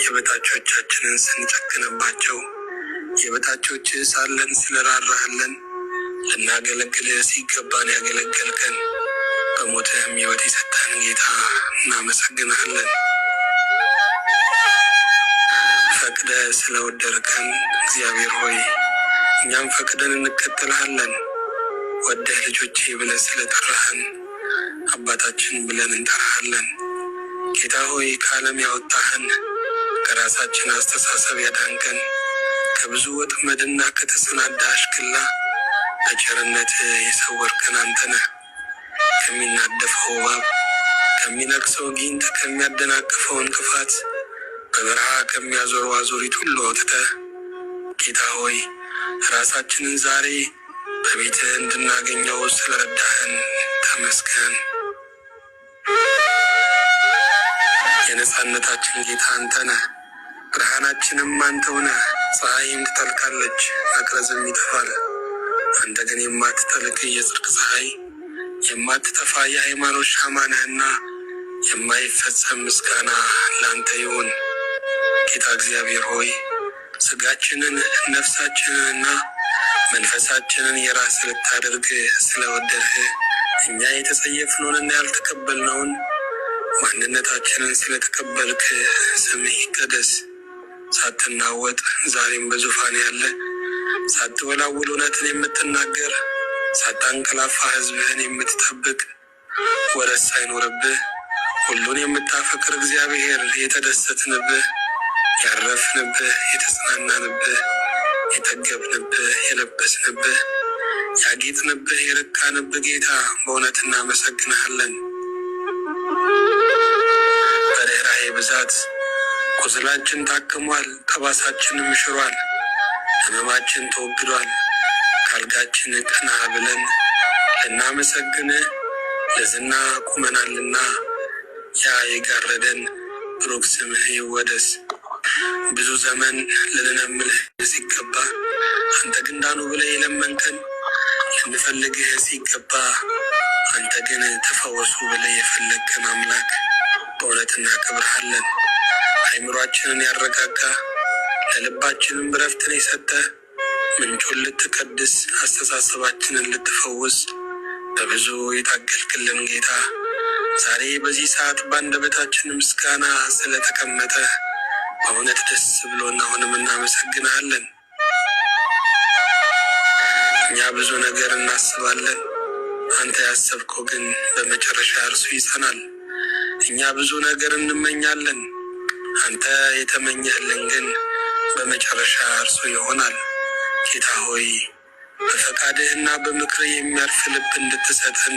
የበታቾቻችንን ስንጨክንባቸው የበታቾች ሳለን ስለራራህልን ልናገለግልህ ሲገባን ያገለገልከን በሞትህም ሕይወት የሰጠን ጌታ እናመሰግናለን። ፈቅደ ስለወደድከን እግዚአብሔር ሆይ እኛም ፈቅደን እንከተልሃለን። ወደህ ልጆቼ ብለን ስለጠራህን አባታችን ብለን እንጠራሃለን። ጌታ ሆይ ከዓለም ያወጣህን ከራሳችን አስተሳሰብ ያዳንከን ከብዙ ወጥመድና ከተሰናዳ አሽክላ በቸርነት የሰወርከን አንተ ነህ። ከሚናደፈው እባብ ከሚነቅሰው ጊንጥ ከሚያደናቅፈው እንቅፋት በበረሃ ከሚያዞረው አዙሪት ሁሉ አውጥተህ ጌታ ሆይ ራሳችንን ዛሬ በቤትህ እንድናገኘው ስለረዳህን ተመስገን። የነጻነታችን ጌታ አንተ ነህ፣ ብርሃናችንም አንተው ነህ። ፀሐይም ትጠልቃለች መቅረዝም ይጠፋል፣ አንተ ግን የማትጠልቅ የጽድቅ ፀሐይ የማትጠፋ የሃይማኖት ሻማ ነህና የማይፈጸም ምስጋና ለአንተ ይሁን። ጌታ እግዚአብሔር ሆይ ስጋችንን ነፍሳችንንና መንፈሳችንን የራስ ልታደርግ ስለወደድህ እኛ የተጸየፍነውንና ያልተቀበልነውን ማንነታችንን ስለተቀበልክ ስምህ ይቀደስ። ሳትናወጥ ዛሬም በዙፋን ያለ ሳትወላውል እውነትን የምትናገር ሳታንቀላፋ ሕዝብህን የምትጠብቅ ወረት ሳይኖርብህ ሁሉን የምታፈቅር እግዚአብሔር የተደሰትንብህ ያረፍንብህ የተጽናናንብህ የጠገብንብህ የለበስንብህ ያጌጥንብህ የረካንብህ ጌታ በእውነት እናመሰግንሃለን። በርኅራኄ ብዛት ቁስላችን ታክሟል፣ ጠባሳችንም ሽሯል፣ ሕመማችን ተወግዷል። ካልጋችን ቀና ብለን ልናመሰግንህ ለዝና ቁመናልና ያ የጋረደን ብሩክ ስምህ ይወደስ። ብዙ ዘመን ልንለምንህ ሲገባ አንተ ግን ዳኑ ብለህ የለመንከን፣ ልንፈልግህ ሲገባ አንተ ግን ተፈወሱ ብለህ የፈለግከን አምላክ በእውነት እናከብርሃለን። አእምሯችንን ያረጋጋ ለልባችንም እረፍትን የሰጠ ምንጩን ልትቀድስ አስተሳሰባችንን ልትፈውስ በብዙ የታገልክልን ጌታ ዛሬ በዚህ ሰዓት በአንደበታችን ምስጋና ስለተቀመጠ በእውነት ደስ ብሎን አሁንም እናመሰግናለን። እኛ ብዙ ነገር እናስባለን፣ አንተ ያሰብከው ግን በመጨረሻ እርሱ ይጸናል። እኛ ብዙ ነገር እንመኛለን፣ አንተ የተመኘህልን ግን በመጨረሻ እርሱ ይሆናል። ጌታ ሆይ በፈቃድህና በምክርህ የሚያርፍ ልብ እንድትሰጠን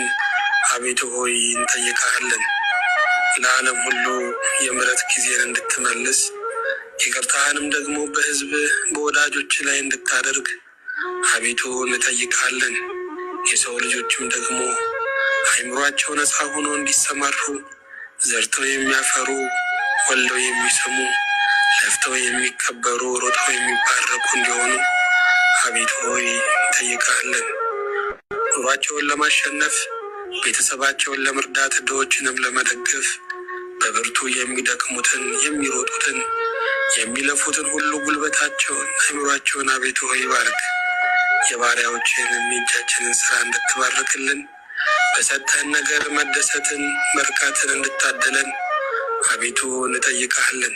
አቤቱ ሆይ እንጠይቃለን። ለዓለም ሁሉ የምሕረት ጊዜን እንድትመልስ ይቅርታህንም ደግሞ በሕዝብ በወዳጆች ላይ እንድታደርግ አቤቱ እንጠይቃለን። የሰው ልጆችም ደግሞ አእምሯቸው ነፃ ሆኖ እንዲሰማሩ ዘርተው የሚያፈሩ ወልደው የሚስሙ ለፍተው የሚከበሩ ሮጠው የሚባረኩ እንዲሆኑ አቤቱ ሆይ እንጠይቃለን። ኑሯቸውን ለማሸነፍ ቤተሰባቸውን ለመርዳት ድሆችንም ለመደገፍ በብርቱ የሚደክሙትን የሚሮጡትን የሚለፉትን ሁሉ ጉልበታቸውን አእምሯቸውን አቤቱ ሆይ ባርክ። የባሪያዎችን የእጃችንን ስራ እንድትባርክልን በሰጠህን ነገር መደሰትን መርካትን እንድታደለን አቤቱ እንጠይቃለን።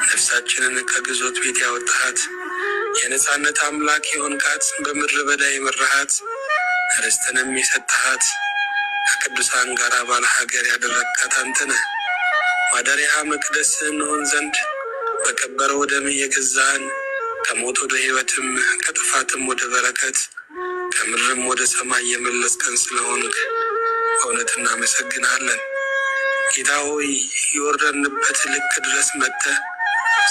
ነፍሳችንን ከግዞት ቤት ያወጣሃት የነጻነት አምላክ የሆንካት በምድረ በዳ የመራሃት ርስትንም የሰጠሃት ከቅዱሳን ጋር ባለ ሀገር ያደረግካት አንተ ነህ። ማደሪያ መቅደስ እንሆን ዘንድ በከበረው ደም የገዛህን ከሞት ወደ ሕይወትም ከጥፋትም ወደ በረከት ከምድርም ወደ ሰማይ የመለስከን ስለሆንክ በእውነት እናመሰግናለን። ጌታ ሆይ የወረድንበት ልክ ድረስ መጥተህ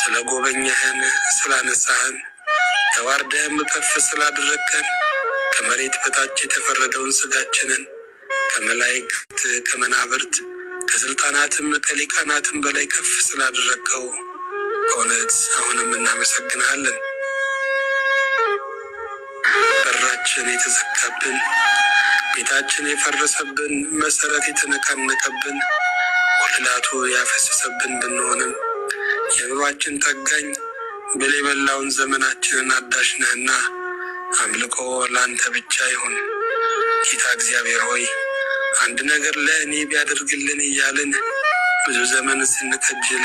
ስለ ጎበኘህን ስላነሳህን ተዋርደህም ከፍ ስላደረግከን ከመሬት በታች የተፈረደውን ስጋችንን ከመላእክት ከመናብርት ከስልጣናትም ከሊቃናትም በላይ ከፍ ስላደረግከው በእውነት አሁንም እናመሰግናለን። በራችን የተዘጋብን፣ ቤታችን የፈረሰብን፣ መሰረት የተነቃነቀብን፣ ጉልላቱ ያፈሰሰብን ብንሆንም የኑሯችን ጠጋኝ ብል የበላውን ዘመናችንን አዳሽ ነህና አምልኮ ለአንተ ብቻ ይሁን። ጌታ እግዚአብሔር ሆይ አንድ ነገር ለእኔ ቢያደርግልን እያልን ብዙ ዘመን ስንከጅል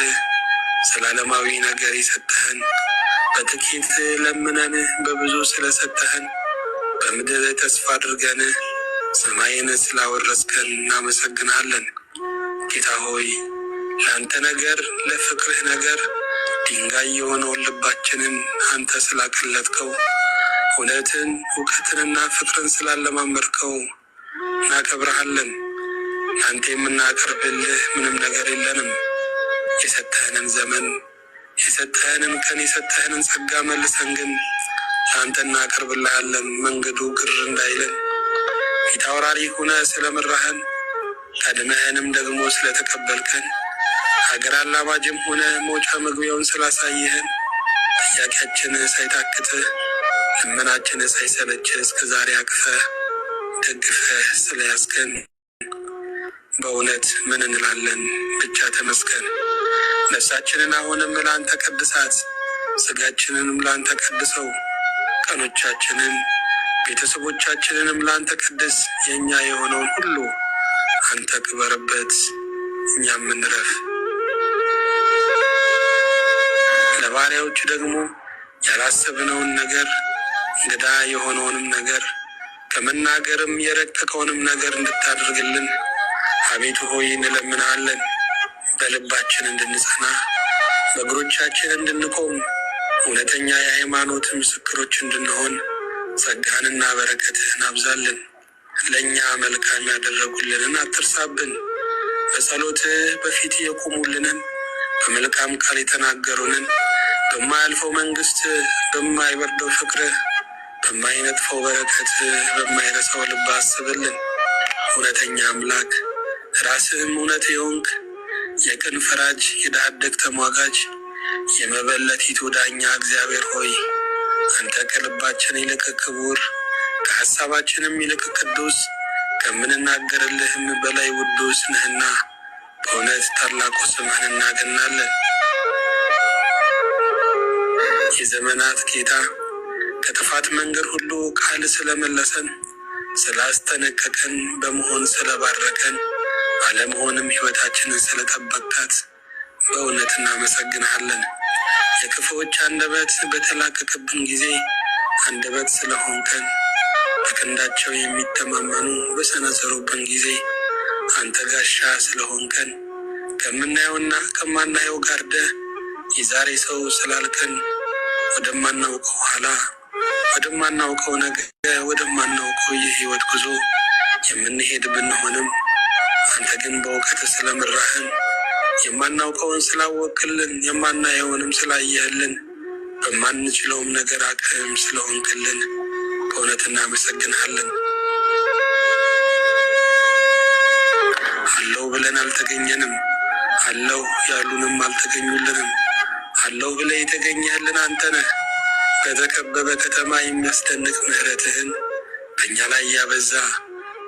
ስለ ዓለማዊ ነገር የሰጠህን በጥቂት ለምነን በብዙ ስለሰጠህን በምድር ተስፋ አድርገን ሰማይን ስላወረስከን እናመሰግናለን። ጌታ ሆይ ለአንተ ነገር ለፍቅርህ ነገር ድንጋይ የሆነውን ልባችንን አንተ ስላቀለጥከው እውነትን እውቀትንና ፍቅርን ስላለማመርከው እናከብረሃለን። ለአንተ የምናቀርብልህ ምንም ነገር የለንም። የሰጠህንን ዘመን የሰጠህንን ቀን የሰጠህንን ጸጋ መልሰን ግን ለአንተ እናቀርብልሃለን። መንገዱ ግር እንዳይለን ፊት አውራሪ ሆነ ስለመራህን ቀድመህንም ደግሞ ስለተቀበልከን ሀገር አላማጅም ሆነ መውጫ መግቢያውን ስላሳየህን ጥያቄያችን ሳይታክትህ ልመናችን ሳይሰለች እስከ ዛሬ አቅፈህ ደግፈህ ስለያዝከን በእውነት ምን እንላለን? ብቻ ተመስገን። ነፍሳችንን አሁንም ለአንተ ቀድሳት፣ ስጋችንንም ለአንተ ቀድሰው፣ ቀኖቻችንን ቤተሰቦቻችንንም ለአንተ ቀድስ። የእኛ የሆነውን ሁሉ አንተ ክበርበት፣ እኛም እንረፍ። ለባሪያዎች ደግሞ ያላሰብነውን ነገር እንግዳ የሆነውንም ነገር ከመናገርም የረቀቀውንም ነገር እንድታደርግልን አቤቱ ሆይ እንለምናለን። በልባችን እንድንጸና በእግሮቻችን እንድንቆም እውነተኛ የሃይማኖት ምስክሮች እንድንሆን ጸጋህንና በረከትህን አብዛልን። ለእኛ መልካም ያደረጉልንን አትርሳብን። በጸሎትህ በፊት የቆሙልንን በመልካም ቃል የተናገሩንን በማያልፈው መንግስት በማይበርደው ፍቅርህ በማይነጥፈው በረከት በማይረሳው ልብ አስብልን። እውነተኛ አምላክ ራስህም እውነት የሆንክ የቅን ፈራጅ የድሃ አደግ ተሟጋጅ የመበለቲቱ ዳኛ እግዚአብሔር ሆይ አንተ ከልባችን ይልቅ ክቡር ከሀሳባችንም ይልቅ ቅዱስ ከምንናገርልህም በላይ ውዱስ ነህና በእውነት ታላቁ ስምህን እናገናለን። የዘመናት ጌታ ከጥፋት መንገድ ሁሉ ቃል ስለመለሰን ስላስጠነቀቀን በመሆን ስለባረከን ባለመሆንም ሕይወታችንን ስለጠበቃት በእውነት እናመሰግንሃለን። የክፉዎች አንደበት በተላቀቀብን ጊዜ አንደበት ስለሆንከን በክንዳቸው የሚተማመኑ በሰነዘሩብን ጊዜ አንተ ጋሻ ስለሆንከን ከምናየውና ከማናየው ጋርደህ የዛሬ ሰው ስላልከን ወደማናውቀው ኋላ ወደማናውቀው ነገ ወደማናውቀው የህይወት ጉዞ የምንሄድ ብንሆንም አንተ ግን በእውቀት ስለመራህን የማናውቀውን ስላወቅልን የማናየውንም ስላየህልን በማንችለውም ነገር አቅም ስለሆንክልን በእውነት እናመሰግንሃለን። አለው ብለን አልተገኘንም፣ አለው ያሉንም አልተገኙልንም። አለው ብለህ የተገኘህልን አንተ ነህ። በተከበበ ከተማ የሚያስደንቅ ምሕረትህን በእኛ ላይ ያበዛ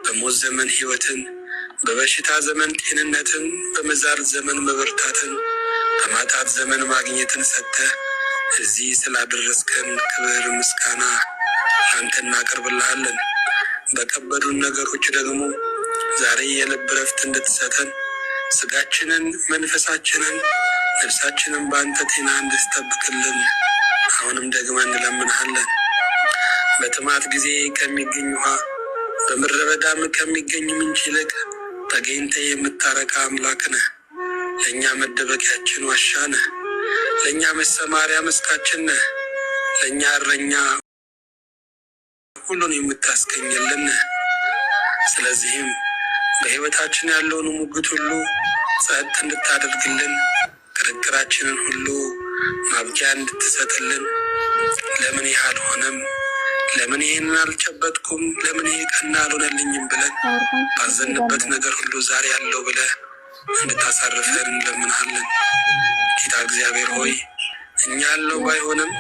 በሞት ዘመን ሕይወትን በበሽታ ዘመን ጤንነትን በመዛር ዘመን መበርታትን በማጣት ዘመን ማግኘትን ሰጥተህ እዚህ ስላደረስከን ክብር ምስጋና አንተ እናቀርብልሃለን። በከበዱን ነገሮች ደግሞ ዛሬ የልብ ረፍት እንድትሰጠን ስጋችንን መንፈሳችንን ነፍሳችንን በአንተ ጤና እንድትጠብቅልን አሁንም ደግመን እንለምንሃለን። በጥማት ጊዜ ከሚገኝ ውሃ በምድረ በዳም ከሚገኝ ምንጭ ይልቅ ተገኝተ የምታረካ አምላክ ነህ። ለእኛ መደበቂያችን ዋሻ ነህ። ለእኛ መሰማሪያ መስካችን ነህ። ለእኛ እረኛ ሁሉን የምታስገኝልን ነህ። ስለዚህም በሕይወታችን ያለውን ሙግት ሁሉ ጸጥ እንድታደርግልን ክርክራችንን ሁሉ ማብቂያ እንድትሰጥልን ለምን ይህ አልሆነም? ለምን ይህንን አልጨበጥኩም? ለምን ይህ ቀና አልሆነልኝም ብለን ባዘንበት ነገር ሁሉ ዛሬ ያለው ብለህ እንድታሳርፈን እንለምንሃለን። ጌታ እግዚአብሔር ሆይ እኛ ያለው ባይሆንም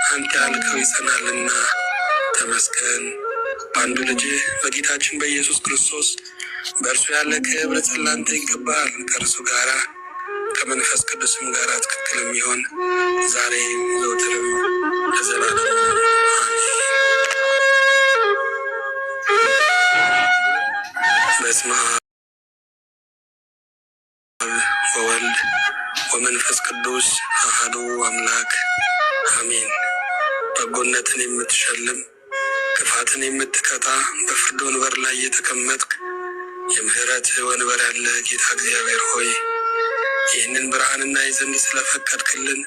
አንተ ያልከው ይጸናልና ተመስገን። በአንዱ ልጅ በጌታችን በኢየሱስ ክርስቶስ በእርሱ ያለ ክብር ላንተ ይገባል። ከእርሱ ጋራ ከመንፈስ ቅዱስም ጋር ትክክል የሚሆን ዛሬ ዘወትርም ለዘላለም አሜን። በስመ አብ ወወልድ ወመንፈስ ቅዱስ አሐዱ አምላክ አሜን። በጎነትን የምትሸልም ክፋትን የምትቀጣ በፍርድ ወንበር ላይ የተቀመጥክ የምህረት ወንበር ያለ ጌታ እግዚአብሔር ሆይ ይህንን ብርሃንና ዘንድ ስለፈቀድክልን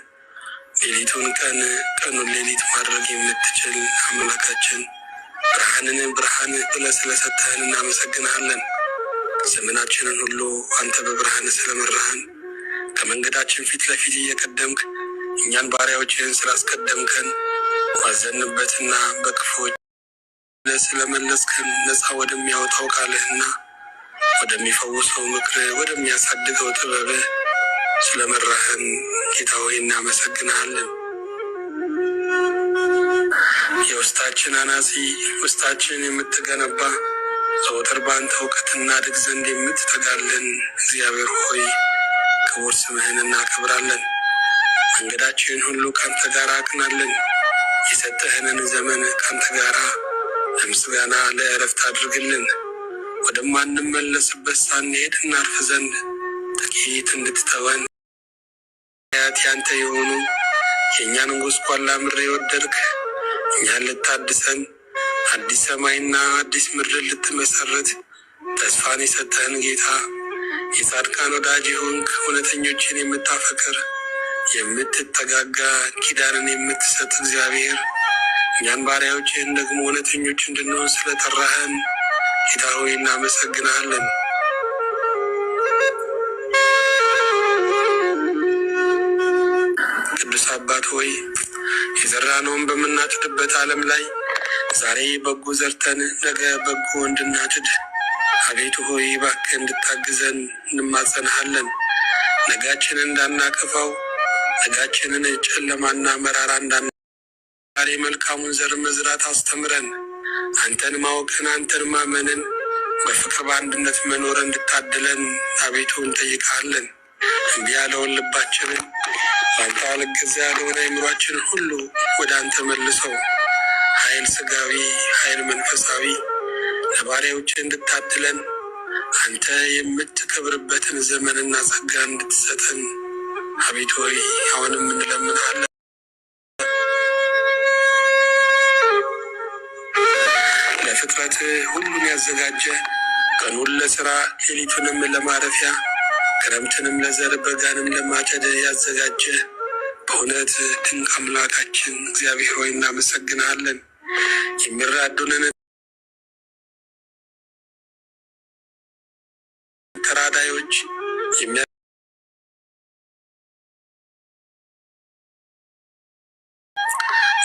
ሌሊቱን ቀን ቀኑን ሌሊት ማድረግ የምትችል አምላካችን ብርሃንን ብርሃን ብለህ ስለሰጠህን እናመሰግንሃለን። ዘመናችንን ሁሉ አንተ በብርሃን ስለመራህን ከመንገዳችን ፊት ለፊት እየቀደምክ እኛን ባሪያዎችህን ስላስቀደምከን ባዘንበትና በክፎች ስለመለስከን ነፃ ወደሚያወጣው ቃልህና ወደሚፈውሰው ምክር ወደሚያሳድገው ጥበብህ ስለመራህን ጌታ ሆይ እናመሰግንሃለን። የውስጣችን አናጺ ውስጣችን የምትገነባ ዘወትር በአንተ እውቀት እናድግ ዘንድ የምትተጋለን እግዚአብሔር ሆይ ክቡር ስምህን እናከብራለን። መንገዳችን ሁሉ ካንተ ጋር አቅናለን። የሰጠህንን ዘመን ካንተ ጋር ለምስጋና ለእረፍት አድርግልን። ወደማንመለስበት ሳንሄድ እናርፍ ዘንድ ጥቂት እንድትተወን ያንተ የሆኑ የእኛን ጎስቋላ ምድር የወደድክ እኛን ልታድሰን አዲስ ሰማይና አዲስ ምድር ልትመሰረት ተስፋን የሰጠህን ጌታ የጻድቃን ወዳጅ የሆንክ እውነተኞችን የምታፈቅር የምትጠጋጋ ኪዳንን የምትሰጥ እግዚአብሔር እኛን ባሪያዎችህን ደግሞ እውነተኞች እንድንሆን ስለጠራህን ጌታ ሆይ እናመሰግናለን። ቅዱስ አባት ሆይ የዘራነውን በምናጭድበት ዓለም ላይ ዛሬ በጎ ዘርተን ነገ በጎ እንድናጭድ አቤቱ ሆይ እባክህ እንድታግዘን እንማጸንሃለን። ነጋችንን እንዳናከፋው ነጋችንን ጨለማና መራራ ዛሬ መልካሙን ዘር መዝራት አስተምረን። አንተን ማወቅን አንተን ማመንን በፍቅር በአንድነት መኖር እንድታድለን አቤቱ እንጠይቃለን። እምቢ ያለውን ልባችንን በአንተ አልገዛ ያለውን አእምሯችንን ሁሉ ወደ አንተ መልሰው። ኃይል ስጋዊ ኃይል መንፈሳዊ ለባሪያዎች እንድታድለን አንተ የምትከብርበትን ዘመንና ጸጋ እንድትሰጠን አቤቱ ሆይ አሁንም እንለምናለን። ለፍጥረት ሁሉን ያዘጋጀ ቀኑን ለስራ ሌሊቱንም ለማረፊያ ክረምትንም ለዘር በጋንም ለማጨድ ያዘጋጀ በእውነት ድንቅ አምላካችን እግዚአብሔር ሆይ እናመሰግናለን። የሚራዱንን ተራዳዮች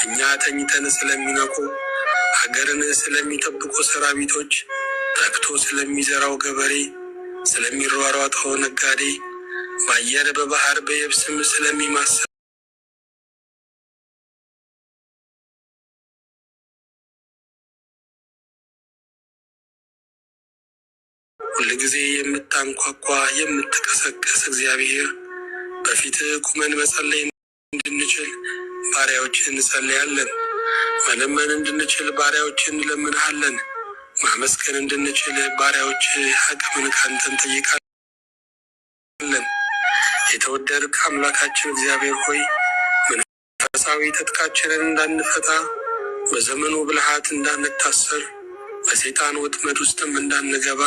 እኛ ተኝተን ስለሚነቁ ሀገርን ስለሚጠብቁ ሰራዊቶች ተግቶ ስለሚዘራው ገበሬ ስለሚሯሯጠው ነጋዴ በአየር በባህር በየብስም ስለሚማስል ሁልጊዜ የምታንኳኳ የምትቀሰቀስ እግዚአብሔር በፊት ቁመን መጸለይ እንድንችል ባሪያዎችን እንጸልያለን። መለመን እንድንችል ባሪያዎችን እንለምንሃለን። ማመስገን እንድንችል ባሪያዎች አቅምን ካንተ እንጠይቃለን። የተወደድክ አምላካችን እግዚአብሔር ሆይ መንፈሳዊ ትጥቃችንን እንዳንፈታ በዘመኑ ብልሃት እንዳንታሰር በሰይጣን ወጥመድ ውስጥም እንዳንገባ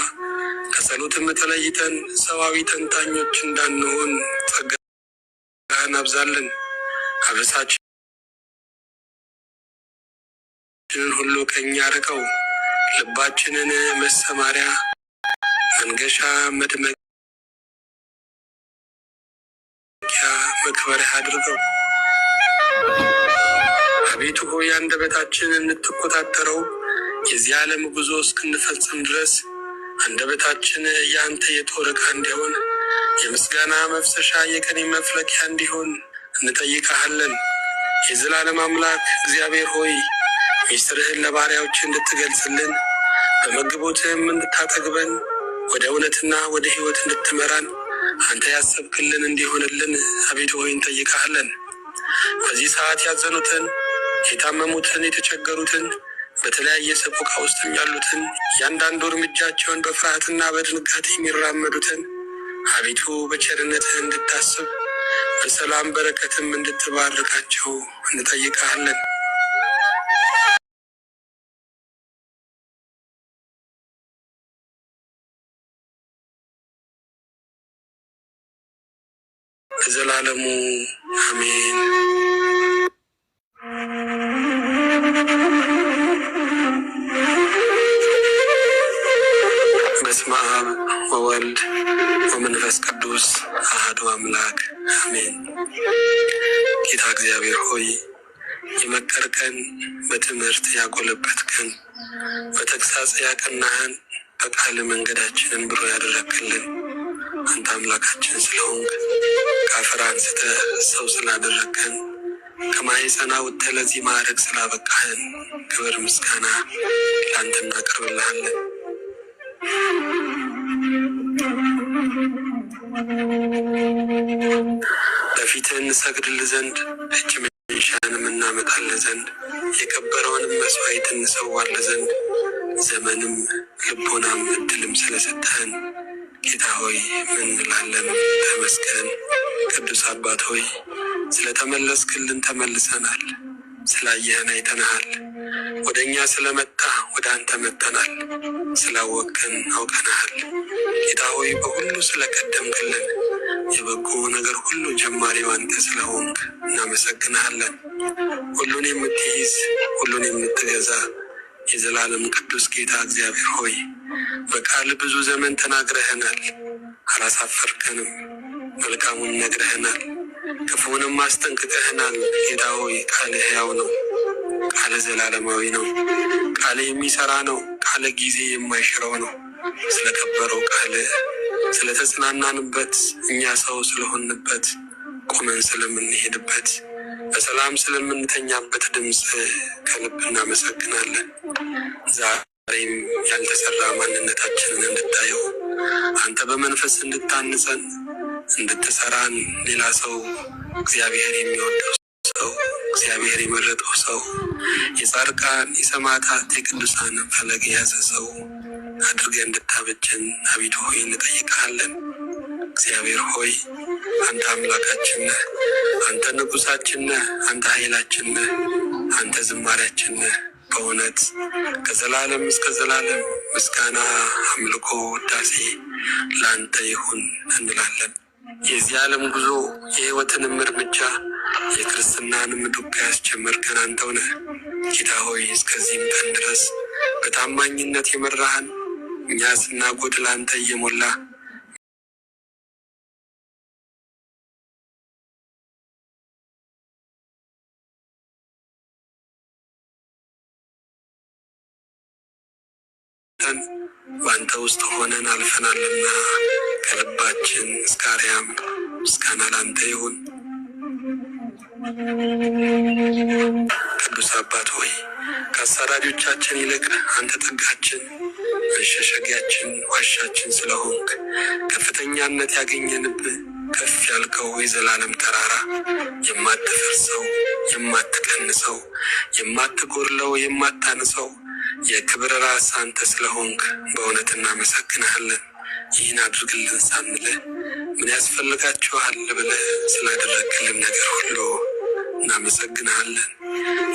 ከጸሎትም ተለይተን ሰዋዊ ተንታኞች እንዳንሆን ጸጋህን አብዛለን። አበሳችንን ሁሉ ከኛ ርቀው ልባችንን መሰማሪያ መንገሻ መድመቂያ መክበሪያ አድርገው አቤቱ ሆይ አንደበታችን እንድትቆጣጠረው የዚህ ዓለም ጉዞ እስክንፈጽም ድረስ አንደበታችን ያንተ የጦር ዕቃ እንዲሆን የምስጋና መፍሰሻ የቅኔ መፍለቂያ እንዲሆን እንጠይቅሃለን። የዘላለም አምላክ እግዚአብሔር ሆይ ሚስጥርህን ለባሪያዎች እንድትገልጽልን በመግቦትህም እንድታጠግበን ወደ እውነትና ወደ ሕይወት እንድትመራን አንተ ያሰብክልን እንዲሆንልን አቤቱ ሆይ እንጠይቅሃለን። በዚህ ሰዓት ያዘኑትን፣ የታመሙትን፣ የተቸገሩትን፣ በተለያየ ሰቆቃ ውስጥም ያሉትን እያንዳንዱ እርምጃቸውን በፍርሃትና በድንጋጤ የሚራመዱትን አቤቱ በቸርነትህ እንድታስብ በሰላም በረከትም እንድትባርካቸው እንጠይቅሃለን። ለዘላለሙ አሜን። በስመ አብ ወወልድ ወመንፈስ ቅዱስ አሐዱ አምላክ አሜን። ጌታ እግዚአብሔር ሆይ የመከርከን፣ በትምህርት ያጎለበትከን፣ በተግሳጽ ያቀናህን፣ በቃል መንገዳችንን ብሩህ ያደረግክልን አንተ አምላካችን ስለሆንክ ከአፈር አንስተህ ሰው ስላደረግከን ከማኅፀን አውጥተህ ለዚህ ማዕረግ ስላበቃህን ክብር ምስጋና ለአንተ እናቀርብልሃለን። በፊትህ እንሰግድልህ ዘንድ እጅ መንሻንም እናመጣልህ ዘንድ የከበረውንም መስዋዕት እንሰዋልህ ዘንድ ዘመንም ልቦናም እድልም ስለሰጠህን ጌታ ሆይ ምን እንላለን? ተመስገን። ቅዱስ አባት ሆይ ስለተመለስክልን ተመልሰናል። ስላየህን አይተናሃል። ወደ እኛ ስለመጣ ወደ አንተ መጥተናል። ስላወቅን አውቀናሃል። ጌታ ሆይ በሁሉ ስለቀደምክልን የበጎ ነገር ሁሉ ጀማሪው አንተ ስለሆንክ እናመሰግንሃለን። ሁሉን የምትይዝ ሁሉን የምትገዛ የዘላለም ቅዱስ ጌታ እግዚአብሔር ሆይ በቃል ብዙ ዘመን ተናግረህናል፣ አላሳፈርከንም። መልካሙን ነግረህናል፣ ክፉንም አስጠንቅቀህናል። ጌታ ሆይ ቃል ሕያው ነው፣ ቃል ዘላለማዊ ነው፣ ቃል የሚሰራ ነው፣ ቃል ጊዜ የማይሽረው ነው። ስለከበረው ቃል ስለተጽናናንበት፣ እኛ ሰው ስለሆንበት፣ ቆመን ስለምንሄድበት፣ በሰላም ስለምንተኛበት ድምፅ ከልብ እናመሰግናለን። ዛሬም ያልተሰራ ማንነታችንን እንድታየው አንተ በመንፈስ እንድታንጸን እንድትሰራን ሌላ ሰው እግዚአብሔር የሚወደው ሰው እግዚአብሔር የመረጠው ሰው የጻድቃን የሰማዕታት የቅዱሳን ፈለግ የያዘ ሰው አድርገህ እንድታበጀን አቤቱ ሆይ እንጠይቅሃለን። እግዚአብሔር ሆይ አንተ አምላካችን ነህ፣ አንተ ንጉሳችን ነህ፣ አንተ ኃይላችን ነህ፣ አንተ ዝማሪያችን ነህ። በእውነት ከዘላለም እስከ ዘላለም ምስጋና፣ አምልኮ፣ ውዳሴ ለአንተ ይሁን እንላለን። የዚህ ዓለም ጉዞ የሕይወትንም እርምጃ የክርስትናንም ዱካ ያስጀመርከን አንተው ነህ። ጌታ ሆይ እስከዚህም ቀን ድረስ በታማኝነት የመራህን እኛ ስናጎድል አንተ እየሞላ በአንተ ውስጥ ሆነን አልፈናልና ከልባችን እስከ አርያም ምስጋና ላንተ ይሁን። ቅዱስ አባት ሆይ ከአሳዳጆቻችን ይልቅ አንተ ጥጋችን፣ መሸሸጊያችን፣ ዋሻችን ስለሆንክ ከፍተኛነት ያገኘንብህ ከፍ ያልከው የዘላለም ተራራ የማትፈርሰው፣ የማትቀንሰው፣ የማትጎድለው፣ የማታንሰው የክብር ራስ አንተ ስለሆንክ በእውነት እናመሰግንሃለን። ይህን አድርግልን ሳንልህ ምን ያስፈልጋችኋል ብለህ ስላደረግልን ነገር ሁሉ እናመሰግንሃለን።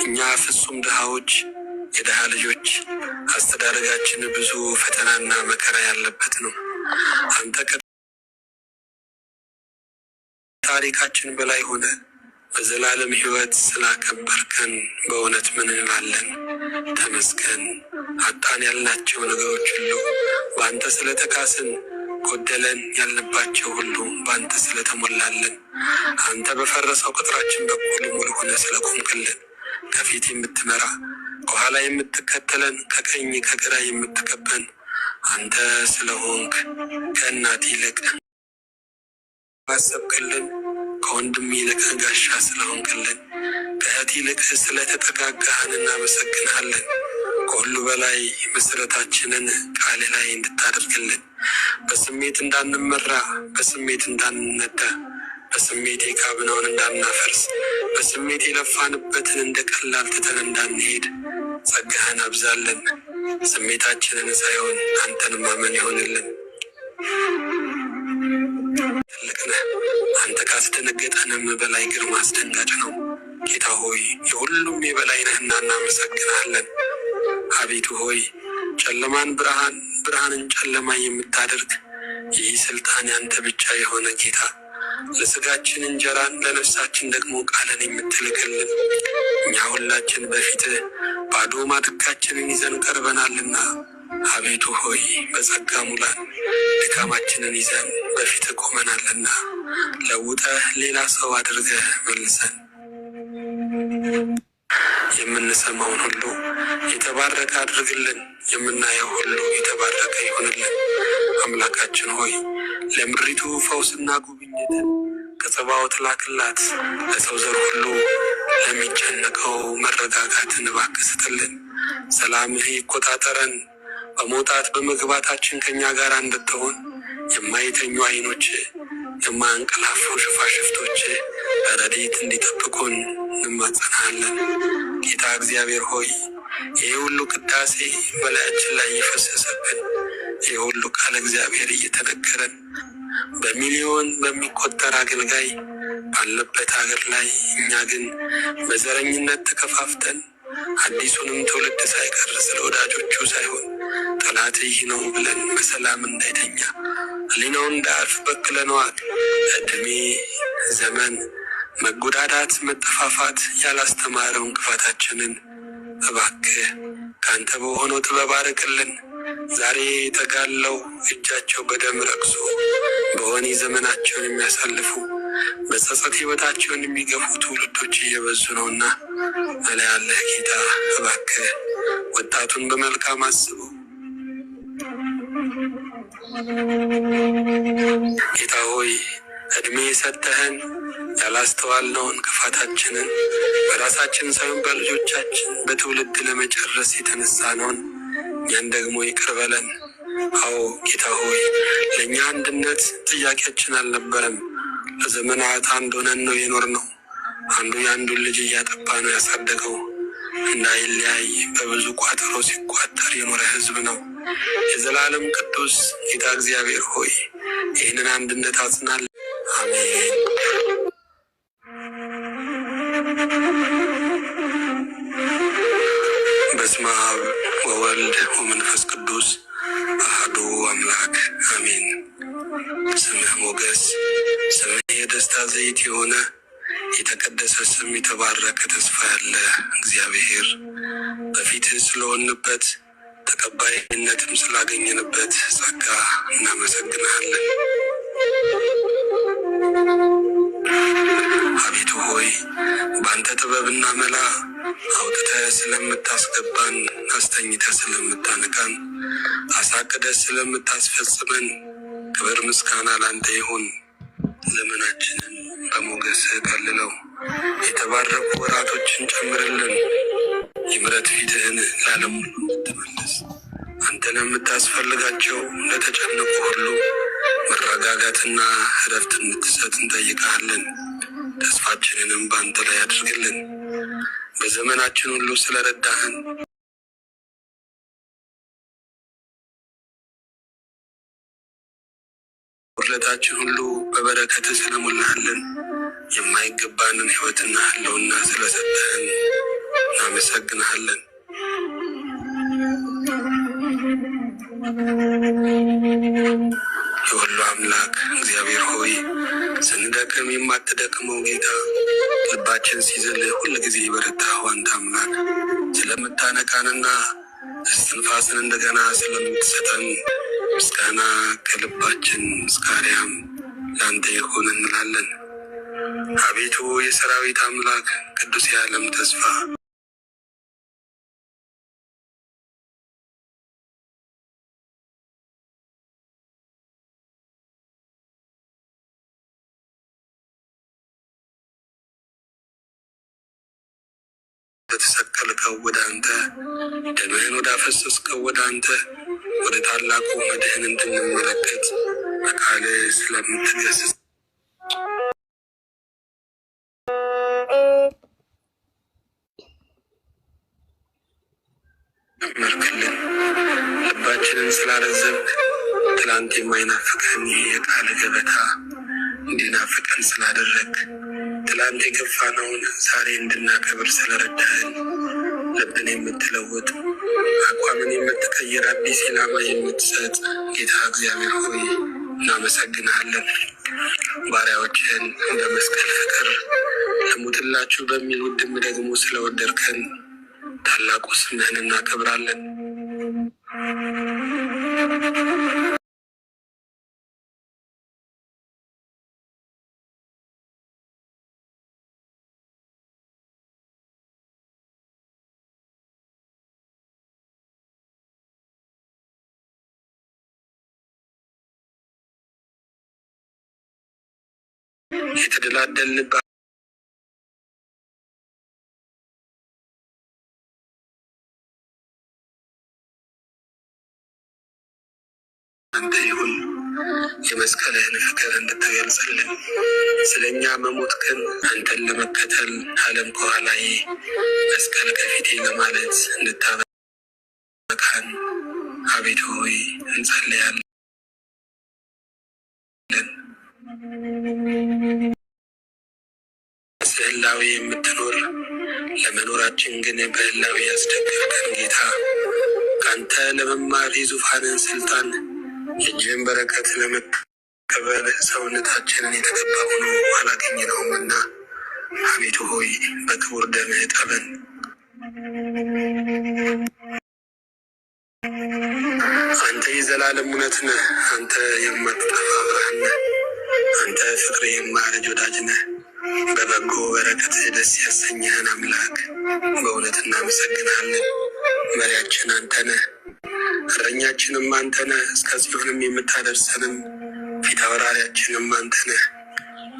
እኛ ፍጹም ድሃዎች፣ የድሃ ልጆች፣ አስተዳደጋችን ብዙ ፈተናና መከራ ያለበት ነው። አንተ ከታሪካችን በላይ ሆነ በዘላለም ሕይወት ስላከበርከን በእውነት ምን እንላለን? ተመስገን። አጣን ያልናቸው ነገሮች ሁሉ በአንተ ስለተካስን፣ ጎደለን ያልንባቸው ሁሉ በአንተ ስለተሞላለን፣ አንተ በፈረሰው ቅጥራችን በኩል ሙሉ ሆነ ስለቆምክልን ከፊት የምትመራ ከኋላ የምትከተለን ከቀኝ ከግራ የምትከበን አንተ ስለሆንክ ከእናት ይልቅ አሰብክልን፣ ከወንድም ይልቅ ጋሻ ስለሆንክልን፣ ከእህት ይልቅ ስለተጠጋጋህን እናመሰግንሃለን። ከሁሉ በላይ መሰረታችንን ቃል ላይ እንድታደርግልን፣ በስሜት እንዳንመራ፣ በስሜት እንዳንነዳ፣ በስሜት የካብነውን እንዳናፈርስ፣ በስሜት የለፋንበትን እንደ ቀላል ትተን እንዳንሄድ ጸጋህን አብዛለን። ስሜታችንን ሳይሆን አንተን ማመን ይሆንልን። ትልቅ ነህ አንተ፣ ካስደነገጠንም በላይ ግርማ አስደንጋጭ ነው። ጌታ ሆይ የሁሉም የበላይ ነህና እናመሰግናለን። አቤቱ ሆይ ጨለማን ብርሃን፣ ብርሃንን ጨለማ የምታደርግ ይህ ስልጣን ያንተ ብቻ የሆነ ጌታ፣ ለስጋችን እንጀራን ለነፍሳችን ደግሞ ቃልን የምትልክልን እኛ ሁላችን በፊትህ ባዶ ማድጋችንን ይዘን ቀርበናልና አቤቱ ሆይ በጸጋ ሙላን። ድካማችንን ይዘን በፊትህ ቆመናልና ለውጠህ ሌላ ሰው አድርገህ መልሰን። የምንሰማውን ሁሉ የተባረከ አድርግልን፣ የምናየው ሁሉ የተባረከ ይሆንልን። አምላካችን ሆይ ለምድሪቱ ፈውስና ጉብኝትን ከጸባዖት ላክላት። ለሰው ዘር ሁሉ ለሚጨነቀው መረጋጋትን እባክህ ስጥልን። ሰላምህ ይቆጣጠረን። በመውጣት በመግባታችን ከኛ ጋር እንድትሆን የማይተኙ ዓይኖች፣ የማያንቀላፉ ሽፋሽፍቶች በረድኤት እንዲጠብቁን እንማጸናለን። ጌታ እግዚአብሔር ሆይ ይህ ሁሉ ቅዳሴ በላያችን ላይ እየፈሰሰብን፣ ይህ ሁሉ ቃል እግዚአብሔር እየተነገረን በሚሊዮን በሚቆጠር አገልጋይ ባለበት ሀገር ላይ እኛ ግን በዘረኝነት ተከፋፍተን አዲሱንም ትውልድ ሳይቀር ስለ ወዳጆቹ ሳይሆን ጠላት ይህ ነው ብለን በሰላም እንዳይተኛ ሕሊናውን እንዳያርፍ በክለነዋል። ዕድሜ ዘመን መጎዳዳት፣ መጠፋፋት ያላስተማረውን ክፋታችንን እባክህ ከአንተ በሆነው ጥበብ አርቅልን። ዛሬ ተጋለው እጃቸው በደም ረክሶ በወህኒ ዘመናቸውን የሚያሳልፉ በጸጸት ሕይወታቸውን የሚገፉ ትውልዶች እየበዙ ነውና መላ ያለህ ጌታ እባክህ ወጣቱን በመልካም አስበው። ጌታ ሆይ ዕድሜ የሰጠህን ያላስተዋልነውን ክፋታችንን በራሳችን ሳይሆን በልጆቻችን በትውልድ ለመጨረስ የተነሳነውን እኛን ደግሞ ይቅር በለን። አዎ ጌታ ሆይ ለእኛ አንድነት ጥያቄያችን አልነበረም። ለዘመናት አንድ ሆነን ነው የኖርነው። አንዱ የአንዱን ልጅ እያጠባ ነው ያሳደገው። እንዳይለያይ በብዙ ቋጠሮ ሲቋጠር የኖረ ሕዝብ ነው። የዘላለም ቅዱስ ጌታ እግዚአብሔር ሆይ ይህንን አንድነት አጽናል። አሜን። በስመ አብ ወወልድ ወመንፈስ ቅዱስ አሐዱ አምላክ አሜን። ስምህ ሞገስ፣ ስምህ የደስታ ዘይት የሆነ የተቀደሰ ስም፣ የተባረከ ተስፋ ያለ እግዚአብሔር በፊትህ ስለሆንበት ተቀባይነትም ስላገኘንበት ጸጋ እናመሰግንሃለን። አቤቱ ሆይ በአንተ ጥበብና መላ አውጥተህ ስለምታስገባን፣ አስተኝተህ ስለምታነቃን፣ አሳቅደህ ስለምታስፈጽመን ክብር ምስጋና ላንተ ይሁን። ዘመናችንን በሞገስ ከልለው፣ የተባረኩ ወራቶችን ጨምርልን። የምሕረት ፊትህን ለዓለም ሁሉ እንድትመልስ አንተ ለምታስፈልጋቸው ለተጨነቁ ሁሉ መረጋጋትና እረፍት እንድትሰጥ እንጠይቃለን። ተስፋችንንም በአንተ ላይ አድርግልን። በዘመናችን ሁሉ ስለረዳህን ጉድለታችን ሁሉ በበረከት ስለሞላህልን የማይገባንን ሕይወትና ህልውና ስለሰጠህን እናመሰግንሃለን። የሁሉ አምላክ እግዚአብሔር ሆይ ስንደክም የማትደክመው ጌታ፣ ልባችን ሲዝል ሁል ጊዜ የበረታህ አንተ አምላክ ስለምታነቃንና እስትንፋስን እንደገና ስለምትሰጠን ምስጋና ከልባችን ምስጋናም ለአንተ ይሁን እንላለን። አቤቱ የሰራዊት አምላክ ቅዱስ የዓለም ተስፋ ከከፈልከው ወደ አንተ ደምህን ወዳፈሰስከው ወደ አንተ ወደ ታላቁ መድህን እንድንመለከት በቃል ስለምትገስጽ መርክልን። ልባችንን ስላረዘብክ ትላንት የማይናፍቀን ይህ የቃል ገበታ እንዲናፍቀን ስላደረግ ትላንት የገፋነውን ዛሬ እንድናከብር ስለረዳህን ልብን የምትለውጥ አቋምን የምትቀይር አዲስ ኢላማ የምትሰጥ ጌታ እግዚአብሔር ሆይ እናመሰግንሃለን። ባሪያዎችህን በመስቀል ፍቅር ልሙትላችሁ በሚል ውድም ደግሞ ስለወደድከን ታላቁ ስምህን እናከብራለን። የተደላደልንባ አንተ ይሁን የመስቀልህን ፍቅር እንድትገልጽልን ስለኛ መሞት ግን አንተን ለመከተል ዓለም ከኋላዬ መስቀል ከፊቴ ለማለት እንድታበቃን አቤቱ ሆይ እንጸልያለን። በህላዌ የምትኖር ለመኖራችን ግን በህላዌ ያስደገፍከን ጌታ ከአንተ ለመማር የዙፋንን ስልጣን የእጅህን በረከት ለመቀበል ሰውነታችንን የተገባ ሆኖ አላገኘነውምና አቤቱ ሆይ በክቡር ደምህ ጠበን። አንተ የዘላለም እውነት ነህ። አንተ የማትጠፋ ብርሃን ነህ። አንተ ፍቅር የማያረጅ ወዳጅ ነህ። በበጎ በረከትህ ደስ ያሰኘህን አምላክ በእውነት እናመሰግናለን። መሪያችን አንተ ነህ፣ እረኛችንም አንተ ነህ። እስከ ጽዮንም የምታደርሰንም ፊት አውራሪያችንም አንተ ነህ።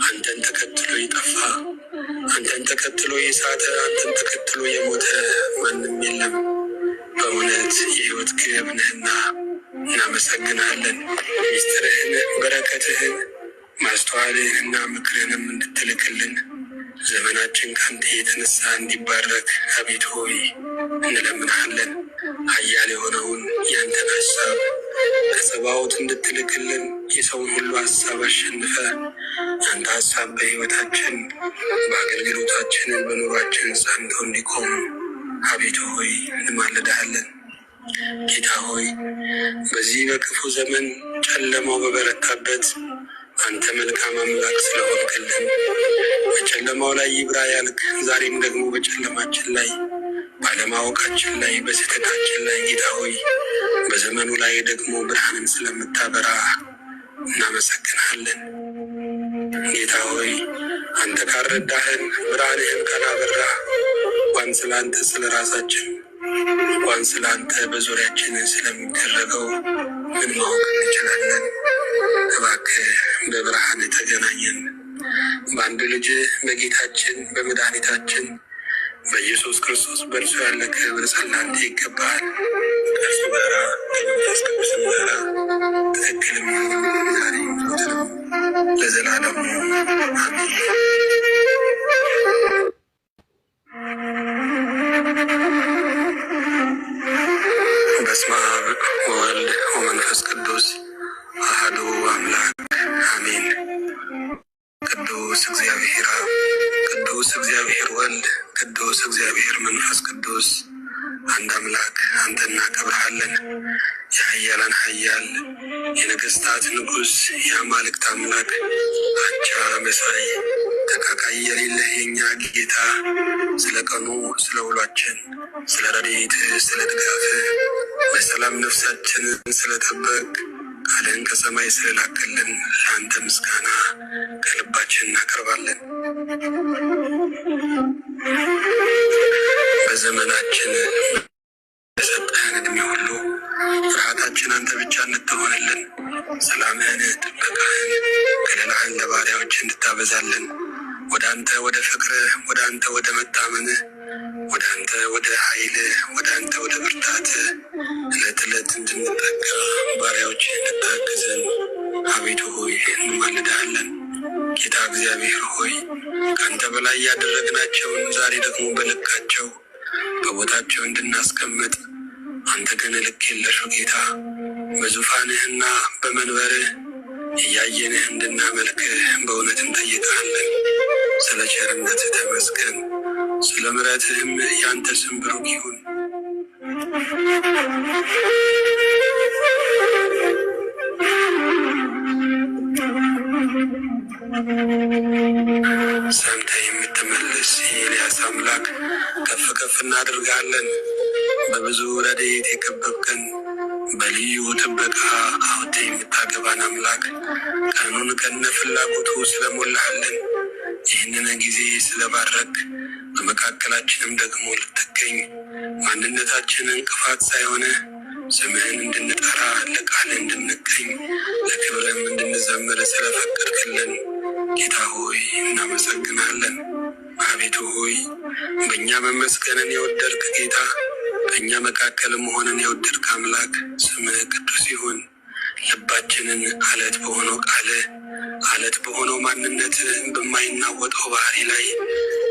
አንተን ተከትሎ የጠፋ አንተን ተከትሎ የሳተ አንተን ተከትሎ የሞተ ማንም የለም። በእውነት የሕይወት ግብ ነህና እናመሰግናለን። ሚስጥርህን በረከትህን ማስተዋልህንና ምክርህንም እንድትልክልን ዘመናችን ከአንተ የተነሳ እንዲባረክ አቤቱ ሆይ እንለምንሃለን። ኃያል የሆነውን ያንተን ሀሳብ ከጸባዖት እንድትልክልን የሰውን ሁሉ ሀሳብ አሸንፈ ያንተ ሀሳብ በሕይወታችን በአገልግሎታችን በኑሯችን ጸንቶ እንዲቆም አቤቱ ሆይ እንማልድሃለን። ጌታ ሆይ በዚህ በክፉ ዘመን ጨለማው በበረታበት አንተ መልካም አምላክ ስለሆንክልን በጨለማው ላይ ይብራ ያልክ ዛሬም ደግሞ በጨለማችን ላይ ባለማወቃችን ላይ በስህተታችን ላይ ጌታ ሆይ በዘመኑ ላይ ደግሞ ብርሃንን ስለምታበራ እናመሰግናለን። ጌታ ሆይ አንተ ካልረዳህን ብርሃንህን ካላበራ እንኳን ስለ አንተ ስለ ራሳችን እንኳን ስለ አንተ በዙሪያችን ስለሚደረገው ምን ማወቅ እንችላለን? እባክህ በብርሃን ተገናኘን። በአንድ ልጅ በጌታችን በመድኃኒታችን በኢየሱስ ክርስቶስ በእርሱ ያለ ክብር ጸላንተ ይገባል። ከእርሱ ጋራ ከመንፈስ ቅዱስ ጋራ ትክክልም ዛሬ ዘወትርም ለዘላለሙ አሜን። በስመ አብ ወወልድ ወመንፈስ ቅዱስ አሐዱ አምላክ አሜን። ቅዱስ እግዚአብሔር አብ፣ ቅዱስ እግዚአብሔር ወልድ፣ ቅዱስ እግዚአብሔር መንፈስ ቅዱስ አንድ አምላክ አንተ እናከብርሃለን። የኃያላን ኃያል የነገስታት ንጉሥ የአማልክት አምላክ አቻ መሳይ ተካካይ የሌለህ የኛ ጌታ ስለ ቀኑ ስለ ውሏችን ስለ ረድኤትህ ስለ ድጋፍህ በሰላም ነፍሳችንን ስለጠበቅ ቃልህን ከሰማይ ስለላክልን ለአንተ ምስጋና ከልባችን እናቀርባለን። በዘመናችን የሰጠህን ዕድሜ ሁሉ ፍርሃታችን አንተ ብቻ እንድትሆንልን ሰላምህን፣ ጥበቃህን፣ ከለላህን ለባሪያዎች እንድታበዛልን ወደ አንተ ወደ ፍቅርህ ወደ አንተ ወደ መታመንህ ወደ አንተ ወደ ኃይል ወደ አንተ ወደ ብርታት ዕለት ዕለት እንድንጠጋ ባሪያዎች እንድታግዘን አቤቱ ሆይ እንማልድሃለን። ጌታ እግዚአብሔር ሆይ ከአንተ በላይ ያደረግናቸውን ዛሬ ደግሞ በልካቸው በቦታቸው እንድናስቀምጥ አንተ ግን ልክ የለሹ ጌታ በዙፋንህና በመንበርህ እያየንህ እንድናመልክህ በእውነት እንጠይቃለን። ስለ ቸርነትህ ተመስገን፣ ስለ ምሕረትህም ያንተ ስም ብሩክ ይሁን። ሰምተህ የምትመልስ የኤልያስ አምላክ ከፍ ከፍ እናደርጋለን። በብዙ ረድኤት የከበብከን በልዩ ጥበቃ አውጥተህ የምታገባን አምላክ ቀኑን ከነ ፍላጎቱ ስለሞላሃልን ይህንን ጊዜ ስለባረክ በመካከላችንም ደግሞ ልትገኝ ማንነታችን እንቅፋት ሳይሆን ስምህን እንድንጠራ ለቃል እንድንገኝ ለክብርም እንድንዘምር ስለፈቀድክልን ጌታ ሆይ እናመሰግናለን። አቤቱ ሆይ በእኛ መመስገንን የወደድክ ጌታ በእኛ መካከል መሆንን የወደድክ አምላክ ስምህ ቅዱስ ይሁን። ልባችንን አለት በሆነው ቃል አለት በሆነው ማንነት በማይናወጠው ባህሪ ላይ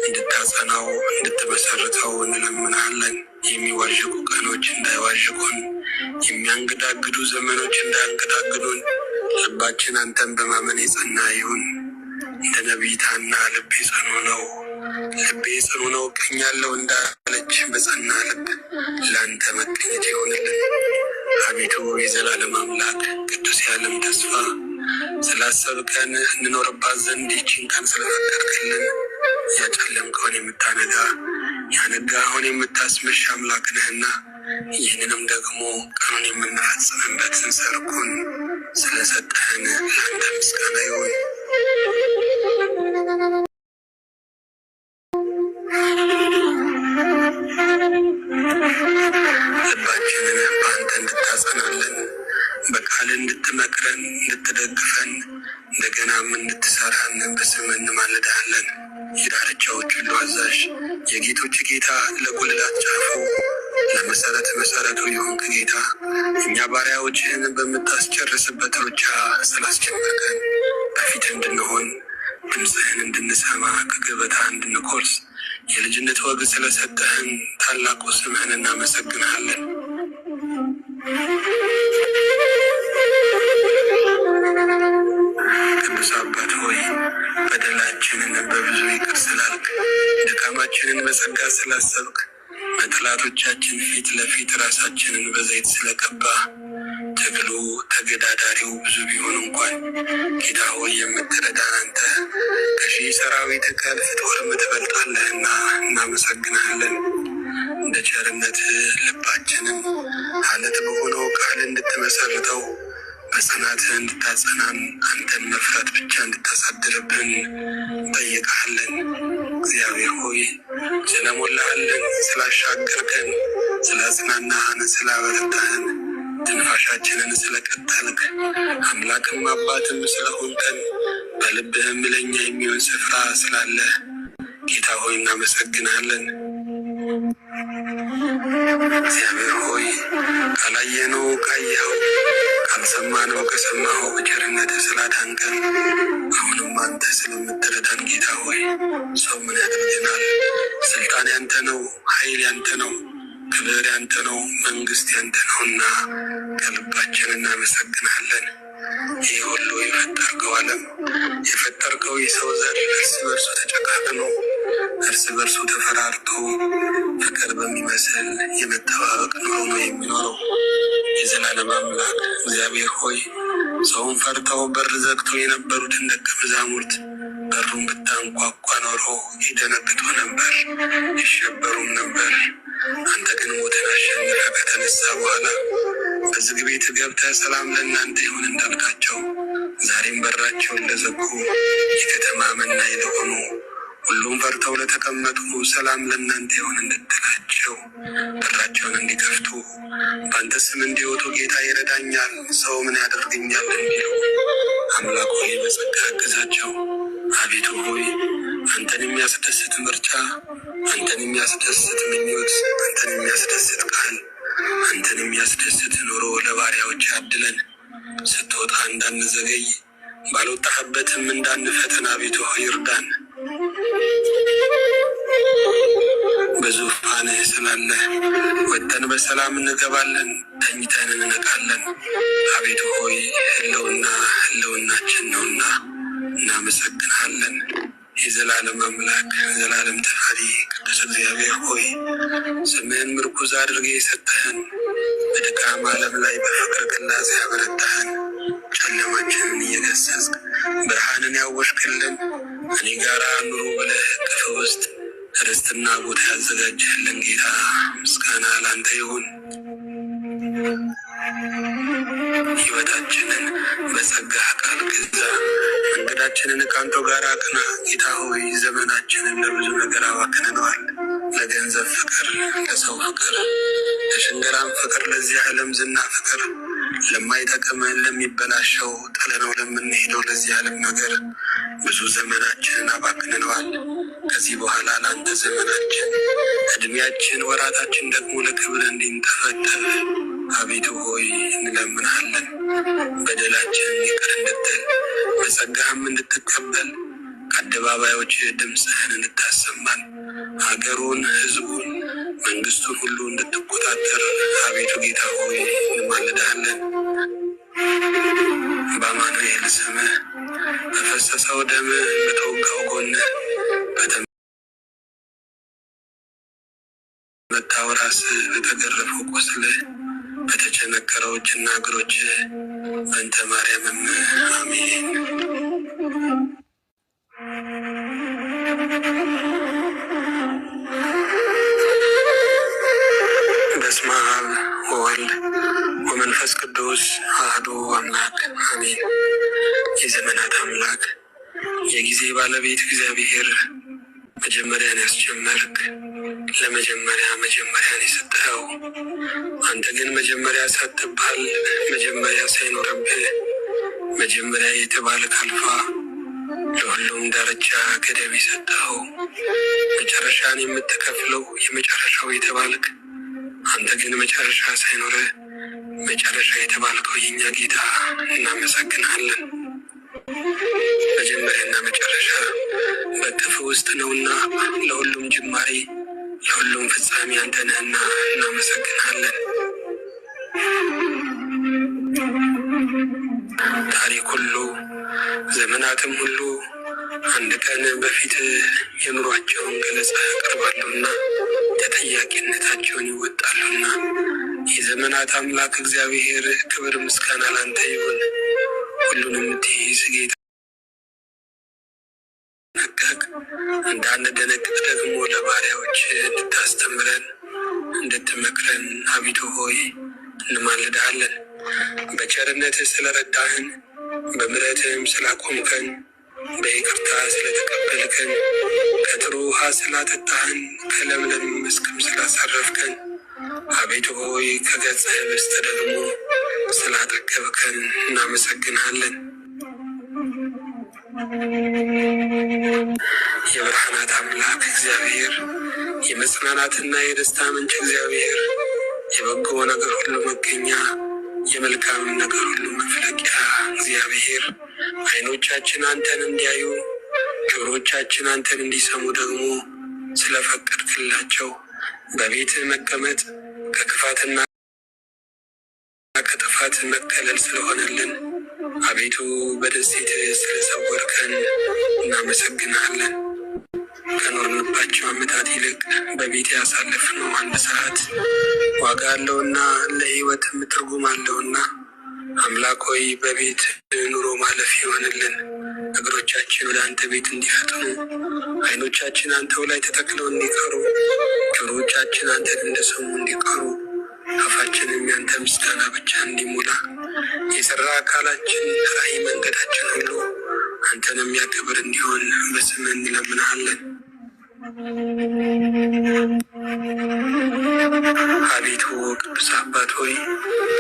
እንድታጸናው እንድትመሰርተው እንለምናለን። የሚዋዥቁ ቀኖች እንዳይዋዥቁን፣ የሚያንገዳግዱ ዘመኖች እንዳያንገዳግዱን ልባችን አንተን በማመን የጸና ይሁን። እንደ ነቢይት ሐና ልቤ ጽኑ ነው፣ ልቤ ጽኑ ነው እቀኛለሁ እንዳለች በጸና ልብ ለአንተ መገኘት ይሆንልን። አቤቱ የዘላለም አምላክ ቅዱስ የዓለም ተስፋ ስላሰብከን እንኖርባት ዘንድ ይህችን ቀን ስለፈቀድክልን ያጨለምከውን የምታነጋ ያነጋኸውን የምታስመሽ አምላክ ነህና ይህንንም ደግሞ ቀኑን የምንፈጽምበትን ሰርኩን ስለሰጠህን ለአንተ ምስጋና ይሁን። ልባችንን በአንተ እንድታጸናለን በቃል እንድትመክረን እንድትደግፈን እንደገናም እንድትሰራን በስምህ እንማልድሃለን። የዳርቻዎች ሁሉ አዛዥ የጌቶች ጌታ ለጉልላት ጫፉ ለመሰረት መሰረቱ የሆንክ ጌታ እኛ ባሪያዎችህን በምታስጨርስበት ሩጫ ስላስጀመርከን በፊት እንድንሆን ድምፅህን እንድንሰማ ከገበታ እንድንቆርስ የልጅነት ወግ ስለሰጠህን ታላቁ ስምህን እናመሰግንሃለን። ቅዱስ አባት ሆይ በደላችንን በብዙ ይቅር ስላልክ ድካማችንን በጸጋ ስላሰብክ በጠላቶቻችን ፊት ለፊት ራሳችንን በዘይት ስለቀባ ትግሉ ተገዳዳሪው ብዙ ቢሆን እንኳን ጌታ ሆይ የምትረዳን አንተ ከሺህ ሰራዊት ከእልፍ ጦርም ትበልጣለህና እናመሰግናለን። እንደ ቸርነት ልባችንን አለት በሆነው ቃል እንድትመሰርተው በጽናትህ እንድታጸናን አንተን መፍራት ብቻ እንድታሳድርብን እንጠይቃለን። እግዚአብሔር ሆይ ስለሞላህልን፣ ስላሻገርከን፣ ስላጽናናህን፣ ስላበረታህን ትንፋሻችንን ስለቀጠልክ አምላክም አባትም ስለሆንከን በልብህም ለኛ የሚሆን ስፍራ ስላለ ጌታ ሆይ እናመሰግናለን። እግዚአብሔር ሆይ ካላየነው ካየኸው ካልሰማነው ከሰማኸው በቸርነትህ ስላዳንከን አሁንም አንተ ስለምትረዳን ጌታ ሆይ ሰው ምን ያደርገናል? ስልጣን ያንተ ነው፣ ኃይል ያንተ ነው፣ ክብር ያንተ ነው፣ መንግስት ያንተ ነውና ከልባችን እናመሰግናለን። ይህ ሁሉ የፈጠርከው ዓለም የፈጠርከው የሰው ዘር እርስ በርሱ ተጨቃቅኖ እርስ በርሱ ተፈራርቶ ፍቅር በሚመስል የመጠባበቅ ኑሮ ነው የሚኖረው። የዘላለም አምላክ እግዚአብሔር ሆይ ሰውን ፈርተው በር ዘግተው የነበሩትን ደቀ መዛሙርት በሩን ብታንኳኳ ኖሮ ይደነግጡ ነበር፣ ይሸበሩም ነበር። አንተ ግን ሞትን አሸንፈ ከተነሳ በኋላ በዝግ ቤት ገብተህ ሰላም ለእናንተ ይሁን እንዳልካቸው ዛሬም በራቸውን ለዘጉ የከተማ መናኝ ለሆኑ ሁሉም ፈርተው ለተቀመጡ ሰላም ለእናንተ ይሁን እንድትላቸው በራቸውን እንዲከፍቱ በአንተ ስም እንዲወጡ ጌታ ይረዳኛል፣ ሰው ምን ያደርገኛል እንዲሉ አምላክ ሆይ በጸጋ አግዛቸው። አቤቱ ሆይ አንተን የሚያስደስት ምርጫ አንተን የሚያስደስት ምኞት፣ አንተን የሚያስደስት ቃል፣ አንተን የሚያስደስት ኑሮ ለባሪያዎች አድለን። ስትወጣ እንዳንዘገይ፣ ባልወጣህበትም እንዳንፈተን አቤቱ ሆይ እርዳን። በዙፋንህ ስላለ ወጥተን በሰላም እንገባለን፣ ተኝተን እንነቃለን። አቤቱ ሆይ ህልውናችን ነውና እናመሰግንሃለን። የዘላለም አምላክ ዘላለም ተፈሪ ቅዱስ እግዚአብሔር ሆይ ስምህን ምርኩዝ አድርገህ የሰጠህን፣ በድካም ዓለም ላይ በፍቅር ግላጼ ያበረታህን፣ ጨለማችንን እየገሰጽክ ብርሃንን ያወሽክልን፣ እኔ ጋራ ኑሩ ብለህ ቅፍ ውስጥ ርስትና ቦታ ያዘጋጀህልን ጌታ ምስጋና ላንተ ይሁን። ሕይወታችንን በጸጋህ ቃል ግዛ፣ መንገዳችንን ከአንተ ጋር አቅና። ጌታ ሆይ ዘመናችንን ለብዙ ነገር አባክነነዋል። ለገንዘብ ፍቅር፣ ለሰው ፍቅር፣ ለሽንገራም ፍቅር፣ ለዚህ ዓለም ዝና ፍቅር፣ ለማይጠቅመን ለሚበላሸው ጥለነው ለምንሄደው ለዚህ ዓለም ነገር ብዙ ዘመናችንን አባክነነዋል። ከዚህ በኋላ ለአንተ ዘመናችን፣ እድሜያችን፣ ወራታችን ደግሞ ለክብር እንዲንጠፈጠፍ አቤቱ ሆይ እንለምንሃለን። በደላችንን ይቅር እንድትል በጸጋህም እንድትቀበል ከአደባባዮች ድምፅህን እንድታሰማን ሀገሩን፣ ሕዝቡን፣ መንግስቱን ሁሉ እንድትቆጣጠር አቤቱ ጌታ ሆይ እንማልዳለን። በአማኑኤል ስምህ በፈሰሰው ደምህ በተወጋው ጎንህ በተመታው ራስህ በተገረፈው ቁስልህ በተቸነከረው እጅና እግሮች በእንተ ማርያምም አሜን። በስመ አብ ወወልድ ወመንፈስ ቅዱስ አሐዱ አምላክ አሜን። የዘመናት አምላክ የጊዜ ባለቤት እግዚአብሔር መጀመሪያን ያስጀመርክ መጀመሪያን የሰጠኸው አንተ ግን መጀመሪያ ሳትባል መጀመሪያ ሳይኖርብህ መጀመሪያ የተባልክ አልፋ ለሁሉም ዳርቻ ገደብ የሰጠኸው መጨረሻን የምትከፍለው የመጨረሻው የተባልክ አንተ ግን መጨረሻ ሳይኖርህ መጨረሻ የተባልከው የኛ ጌታ እናመሰግናለን። መጀመሪያና መጨረሻ በክፍ ውስጥ ነውና ለሁሉም ጅማሬ ለሁሉም ፍጻሜ አንተ ነህና እናመሰግናለን። ታሪክ ሁሉ ዘመናትም ሁሉ አንድ ቀን በፊት የኑሯቸውን ገለጻ ያቀርባሉና ተጠያቂነታቸውን ይወጣሉና የዘመናት አምላክ እግዚአብሔር ክብር ምስጋና ላንተ ይሁን። ሁሉንም ትይዝ ጌታ ነቀቅ እንዳንደነግጥ ደግሞ ለባሪያዎች እንድታስተምረን እንድትመክረን አቤቱ ሆይ እንማልድሃለን። በቸርነትህ ስለረዳህን በምሕረትህም ስላቆምከን በይቅርታ ስለተቀበልከን ከጥሩ ውሃ ስላጠጣህን ከለምለም መስክም ስላሳረፍከን አቤቱ ሆይ ከገጸ ህብስት ደግሞ ስላጠገብከን እናመሰግንሃለን። የብርሃናት አምላክ እግዚአብሔር የመጽናናትና የደስታ ምንጭ እግዚአብሔር የበጎ ነገር ሁሉ መገኛ የመልካምም ነገር ሁሉ መፍለቂያ እግዚአብሔር ዓይኖቻችን አንተን እንዲያዩ ጆሮቻችን አንተን እንዲሰሙ ደግሞ ስለፈቀድክላቸው በቤት መቀመጥ ከክፋትና ከጥፋት መከለል ስለሆነልን አቤቱ በደሴት ስለሰወርከን እናመሰግናለን። ከኖርንባቸው ዓመታት ይልቅ በቤት ያሳለፍነው አንድ ሰዓት ዋጋ አለውና ለሕይወትም ትርጉም አለውና አምላክ ሆይ በቤት ኑሮ ማለፍ ይሆንልን። እግሮቻችን ወደ አንተ ቤት እንዲፈጥኑ፣ ዓይኖቻችን አንተው ላይ ተተክለው እንዲቀሩ፣ ጆሮቻችን አንተን እንደሰሙ እንዲቀሩ፣ አፋችንም ያንተ ምስጋና ብቻ እንዲሞላ፣ የሰራ አካላችን ራዕይ መንገዳችን ሁሉ አንተን የሚያከብር እንዲሆን በስምህ እንለምንሃለን። አቤቱ ቅዱስ አባት ሆይ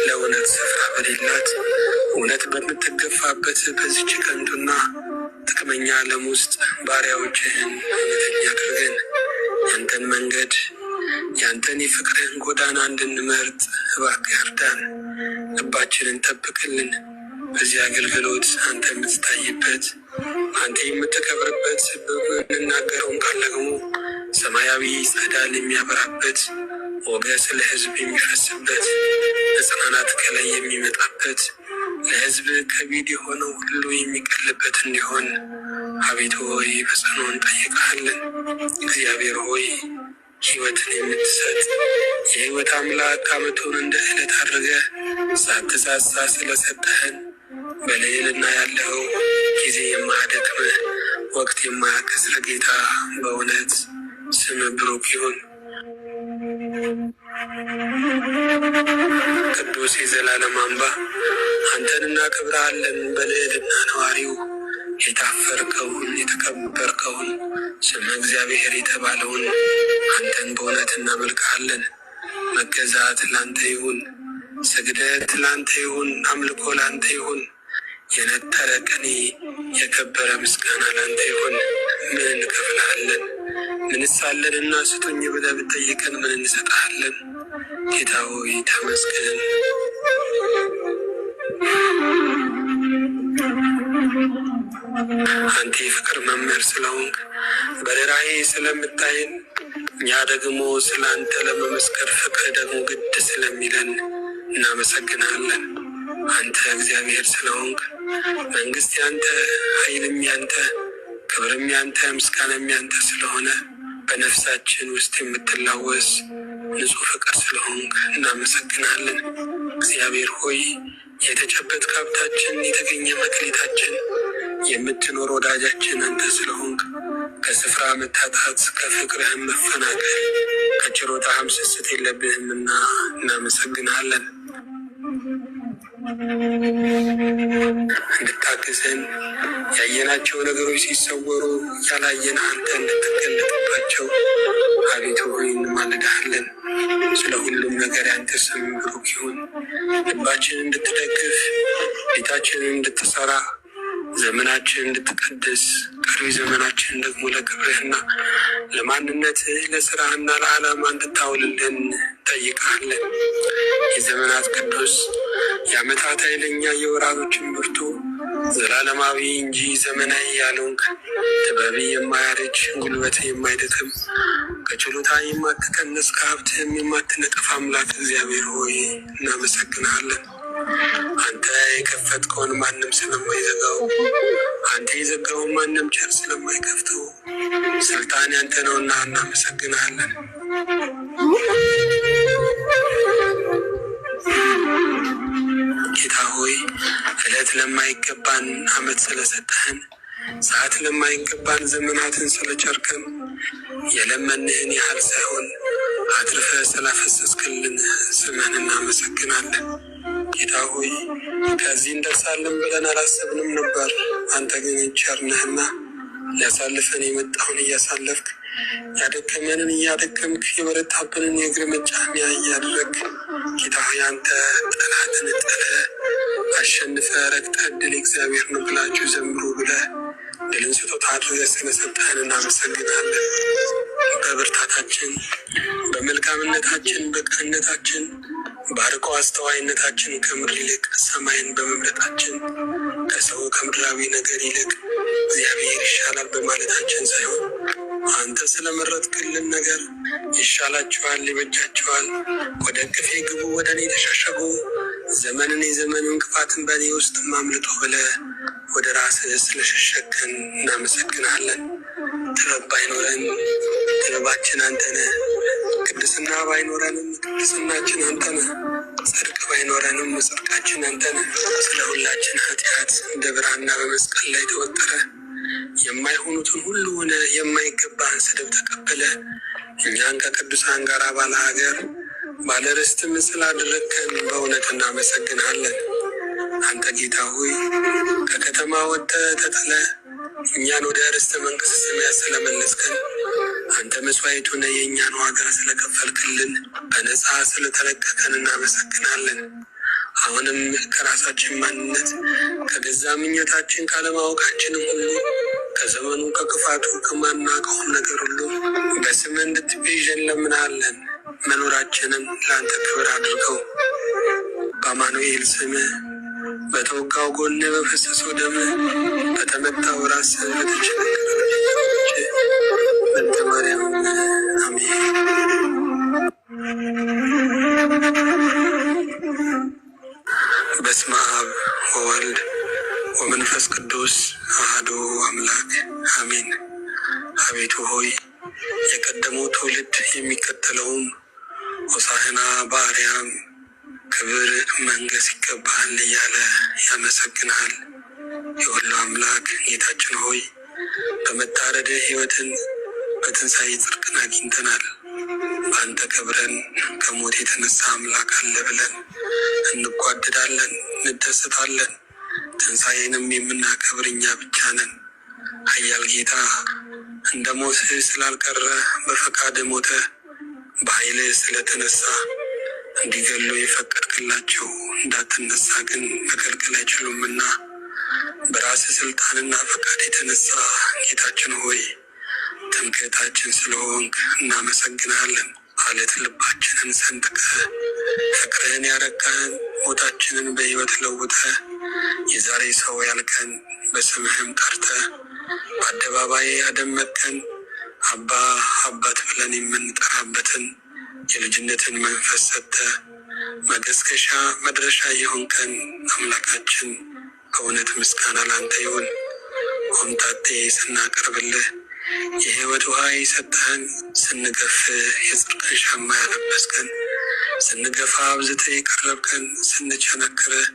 ለእውነት ስፍራ በሌላት እውነት በምትገፋበት በዚች ከንቱና ጥቅመኛ ዓለም ውስጥ ባሪያዎችህን እውነተኛ አድርገን ያንተን መንገድ ያንተን የፍቅርህን ጎዳና እንድንመርጥ እባክህ እርዳን። ልባችንን ጠብቅልን። በዚህ አገልግሎት አንተ የምትታይበት፣ አንተ የምትከብርበት፣ በምንናገረውም ቃል ደግሞ ሰማያዊ ጸዳል የሚያበራበት፣ ሞገስ ለሕዝብ የሚፈስበት፣ መጽናናት ከላይ የሚመጣበት፣ ለሕዝብ ከቢድ የሆነው ሁሉ የሚቀልበት እንዲሆን አቤቱ ሆይ በጽኑ እንጠይቅሃለን። እግዚአብሔር ሆይ ሕይወትን የምትሰጥ የሕይወት አምላክ ዓመቱን እንደ ዕለት አድርገህ ሳትሳሳ ስለሰጠህን በልዕልና ያለው ጊዜ የማያደክምህ ወቅት የማያከስር ጌታ በእውነት ስም ብሩክ ይሁን። ቅዱስ የዘላለም አምባ አንተን እናከብርሃለን። በልዕልና ነዋሪው የታፈርከውን የተከበርከውን ስም እግዚአብሔር የተባለውን አንተን በእውነት እናመልክሃለን። መገዛት ላንተ ይሁን፣ ስግደት ላንተ ይሁን፣ አምልኮ ላንተ ይሁን። የነጠረ ቅኔ የከበረ ምስጋና ላንተ ይሁን። ምን እንከፍልሃለን? ምንስ አለንና ስጡኝ ብለህ ብትጠይቀን ምን እንሰጥሃለን? ጌታ ሆይ ተመስገን። አንተ የፍቅር መምህር ስለሆንክ በርኅራኄ ስለምታየን፣ እኛ ደግሞ ስለ አንተ ለመመስከር ፍቅር ደግሞ ግድ ስለሚለን እናመሰግናለን። አንተ እግዚአብሔር ስለሆንክ መንግስት ያንተ፣ ኃይልም ያንተ፣ ክብርም ያንተ፣ ምስጋናም ያንተ ስለሆነ በነፍሳችን ውስጥ የምትላወስ ንጹሕ ፍቅር ስለሆንክ እናመሰግናለን። እግዚአብሔር ሆይ የተጨበጥ ሀብታችን፣ የተገኘ መክሊታችን፣ የምትኖር ወዳጃችን አንተ ስለሆንክ ከስፍራ መታጣት፣ ከፍቅርህም መፈናቀል፣ ከችሮታህም ስስት የለብህምና እናመሰግናለን። እንድታግዘን ያየናቸው ነገሮች ሲሰወሩ ያላየን አንተ እንድትገለጥባቸው አቤቱ ሆይ እንማልድሃለን። ስለ ሁሉም ነገር ያንተ ስም ብሩክ ይሁን። ልባችንን እንድትደግፍ፣ ቤታችንን እንድትሰራ፣ ዘመናችን እንድትቀድስ፣ ቀሪ ዘመናችን ደግሞ ለክብርህና ለማንነትህ ለስራህና ለዓላማ እንድታውልልን እንጠይቃለን። የዘመናት ቅዱስ የዓመታት ኃይለኛ የወራቶችን ብርቱ ዘላለማዊ እንጂ ዘመናዊ ያልሆንክ ጥበብ የማያረጅ ጉልበት የማይደክም ከችሎታ የማትቀንስ ከሀብትህም የማትነጠፍ አምላክ እግዚአብሔር ሆይ እናመሰግንሃለን። አንተ የከፈትከውን ማንም ስለማይዘጋው፣ አንተ የዘጋውን ማንም ቸር ስለማይከፍተው ስልጣን ያንተ ነውና እናመሰግንሃለን። ጌታ ሆይ ዕለት ለማይገባን ዓመት ስለሰጠህን፣ ሰዓት ለማይገባን ዘመናትን ስለቸርከን የለመንህን ያህል ሳይሆን አትርፈ ስላፈሰስክልን ስምህን እናመሰግናለን። ጌታ ሆይ ከዚህ እንደርሳለን ብለን አላሰብንም ነበር። አንተ ግን ቸር ነህና ሊያሳልፈን የመጣውን እያሳለፍክ፣ ያደከመንን እያደከምክ፣ የበረታብንን የእግር መጫሚያ እያደረግክ ጌታ ሆይ አንተ ጠላትን ጥለህ አሸንፈ ረግጠህ ድል እግዚአብሔር ነው ብላችሁ ዘምሩ ብለህ ድልን ስጦታ አድርገህ ስለሰጠህን እናመሰግናለን። በብርታታችን፣ በመልካምነታችን፣ በቅንነታችን፣ በአርቆ አስተዋይነታችን ከምድር ይልቅ ሰማይን በመምረጣችን ከሰው ከምድራዊ ነገር ይልቅ እግዚአብሔር ይሻላል በማለታችን ሳይሆን አንተ ስለመረጥክልን ነገር ይሻላችኋል፣ ይበጃችኋል፣ ወደ እቅፌ ግቡ፣ ወደ እኔ ተሻሸጉ፣ ዘመንን የዘመን እንቅፋትን በእኔ ውስጥ አምልጦ ብለህ ወደ ራስህ ስለሸሸግከን እናመሰግናለን። ጥበብ ባይኖረን ጥበባችን አንተ ነህ። ቅድስና ባይኖረንም ቅድስናችን አንተ ነህ። ጽድቅ ባይኖረንም ጽድቃችን አንተ ነህ። ስለ ሁላችን ኃጢአት እንደ ብራና በመስቀል ላይ ተወጠረ። የማይሆኑትን ሁሉ ሆነ የማይገባህን ስድብ ተቀበለ። እኛን ከቅዱሳን ጋር ባለ ሀገር ባለ ርስት ምስል አደረግከን። በእውነት እናመሰግናለን። አንተ ጌታ ሆይ ከከተማ ወጥተህ ተጥለህ እኛን ወደ ርስተ መንግሥተ ሰማያት ስለመለስከን፣ አንተ መስዋዕት ሆነህ የእኛን ዋጋ ስለከፈልክልን፣ በነፃ ስለተለቀቀን እናመሰግናለን። አሁንም ከራሳችን ማንነት ከገዛ ምኞታችን ካለማወቃችንም ሁሉ ከዘመኑ ከክፋቱ ከማናውቀውም ነገር ሁሉ በስምህ እንድትቤዠን እንለምንሃለን። መኖራችንን ለአንተ ክብር አድርገው። በአማኑኤል ስምህ በተወጋው ጎን በፈሰሰው ደም በተመታው ራስ በተቸነከረው በእንተ ማርያም አሜን። በስመ አብ ወወልድ ወመንፈስ ቅዱስ አሐዱ አምላክ አሜን። አቤቱ ሆይ የቀደመው ትውልድ የሚከተለውም ሆሳዕና በአርያም ክብር መንገስ ይገባሃል እያለ ያመሰግናል። የሁሉ አምላክ ጌታችን ሆይ በመታረድህ ሕይወትን በትንሣኤ ጽድቅን አግኝተናል። በአንተ ከብረን ከሞት የተነሳ አምላክ አለ ብለን እንጓደዳለን፣ እንደሰታለን። ትንሣኤንም የምናከብር እኛ ብቻ ነን። ኃያል ጌታ እንደ ሞትህ ስላልቀረ በፈቃድ ሞተ፣ በኃይልህ ስለተነሳ እንዲገሉ የፈቀድክላቸው እንዳትነሳ ግን መከልከል አይችሉምና በራስህ ስልጣንና ፈቃድ የተነሳ ጌታችን ሆይ ትምክህታችን ስለሆንክ እናመሰግናለን። አለት ልባችንን ሰንጥቀ ፍቅርህን ያረካህን ሞታችንን በሕይወት ለውጠ የዛሬ ሰው ያልከን በስምህም ጠርተ በአደባባይ ያደመጥከን አባ አባት ብለን የምንጠራበትን የልጅነትን መንፈስ ሰጥተ መገስገሻ መድረሻ የሆንከን አምላካችን በእውነት ምስጋና ላንተ ይሁን። ሆምጣጤ ስናቀርብልህ የሕይወት ውሃ የሰጠህን፣ ስንገፍ የጽድቅን ሸማ ያለበስከን፣ ስንገፋ አብዝተህ የቀረብከን፣ ስንቸነክርህ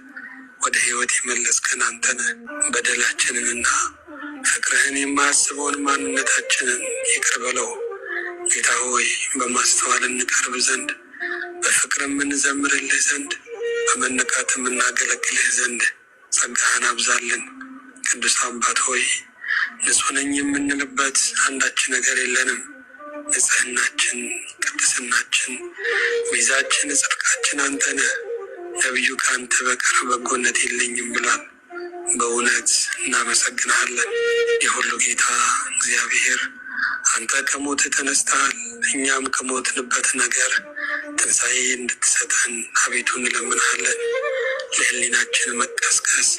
ወደ ሕይወት የመለስከን አንተነ በደላችንንና ፍቅርህን የማያስበውን ማንነታችንን ይቅር በለው። ጌታ ሆይ በማስተዋል እንቀርብ ዘንድ በፍቅር የምንዘምርልህ ዘንድ በመነቃት የምናገለግልህ ዘንድ ጸጋህን አብዛልን። ቅዱስ አባት ሆይ ንጹሕ ነኝ የምንልበት አንዳች ነገር የለንም። ንጽህናችን፣ ቅድስናችን፣ ሚዛችን፣ ጽድቃችን አንተ ነህ። ነቢዩ ከአንተ በቀር በጎነት የለኝም ብሏል። በእውነት እናመሰግንሃለን። የሁሉ ጌታ እግዚአብሔር አንተ ከሞት ተነስተሃል። እኛም ከሞትንበት ነገር ትንሣኤ እንድትሰጠን አቤቱ እንለምንሃለን። ለሕሊናችን መቀስቀስ፣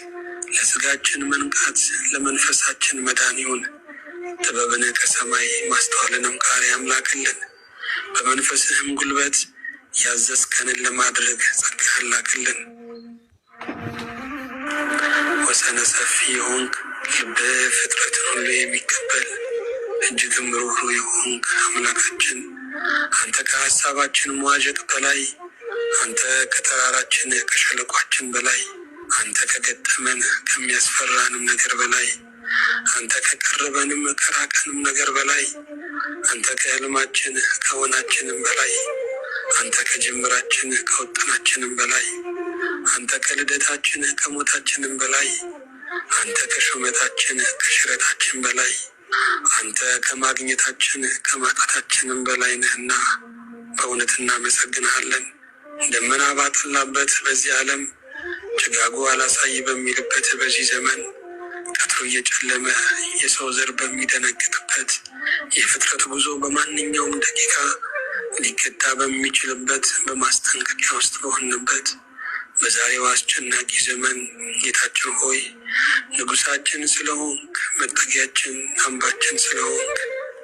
ለሥጋችን መንቃት፣ ለመንፈሳችን መዳን ይሁን። ጥበብን ከሰማይ ማስተዋልንም ከአርያም ላክልን። በመንፈስህም ጉልበት ያዘዝከንን ለማድረግ ጸጋህን ላክልን። ወሰነ ሰፊ የሆንክ ልብህ ፍጥረትን ሁሉ የሚቀበል እጅግም ሩህሩህ የሆንክ አምላካችን አንተ ከሀሳባችን መዋዠቅ በላይ፣ አንተ ከተራራችን ከሸለቋችን በላይ፣ አንተ ከገጠመን ከሚያስፈራንም ነገር በላይ፣ አንተ ከቀረበንም ከራቀንም ነገር በላይ፣ አንተ ከህልማችን ከሆናችንም በላይ፣ አንተ ከጅምራችን ከወጠናችንም በላይ፣ አንተ ከልደታችን ከሞታችንም በላይ፣ አንተ ከሹመታችን ከሽረታችን በላይ፣ አንተ ከማግኘታችን ከማጣታችንም በላይ ነህና በእውነት እናመሰግንሃለን። ደመና ባጠላበት በዚህ ዓለም ጭጋጉ አላሳይ በሚልበት በዚህ ዘመን ቀትሩ እየጨለመ የሰው ዘር በሚደነግጥበት የፍጥረት ጉዞ በማንኛውም ደቂቃ ሊገታ በሚችልበት በማስጠንቀቂያ ውስጥ በሆንበት በዛሬው አስጨናቂ ዘመን ጌታችን ሆይ ንጉሳችን ስለሆንክ፣ መጠጊያችን አምባችን ስለሆንክ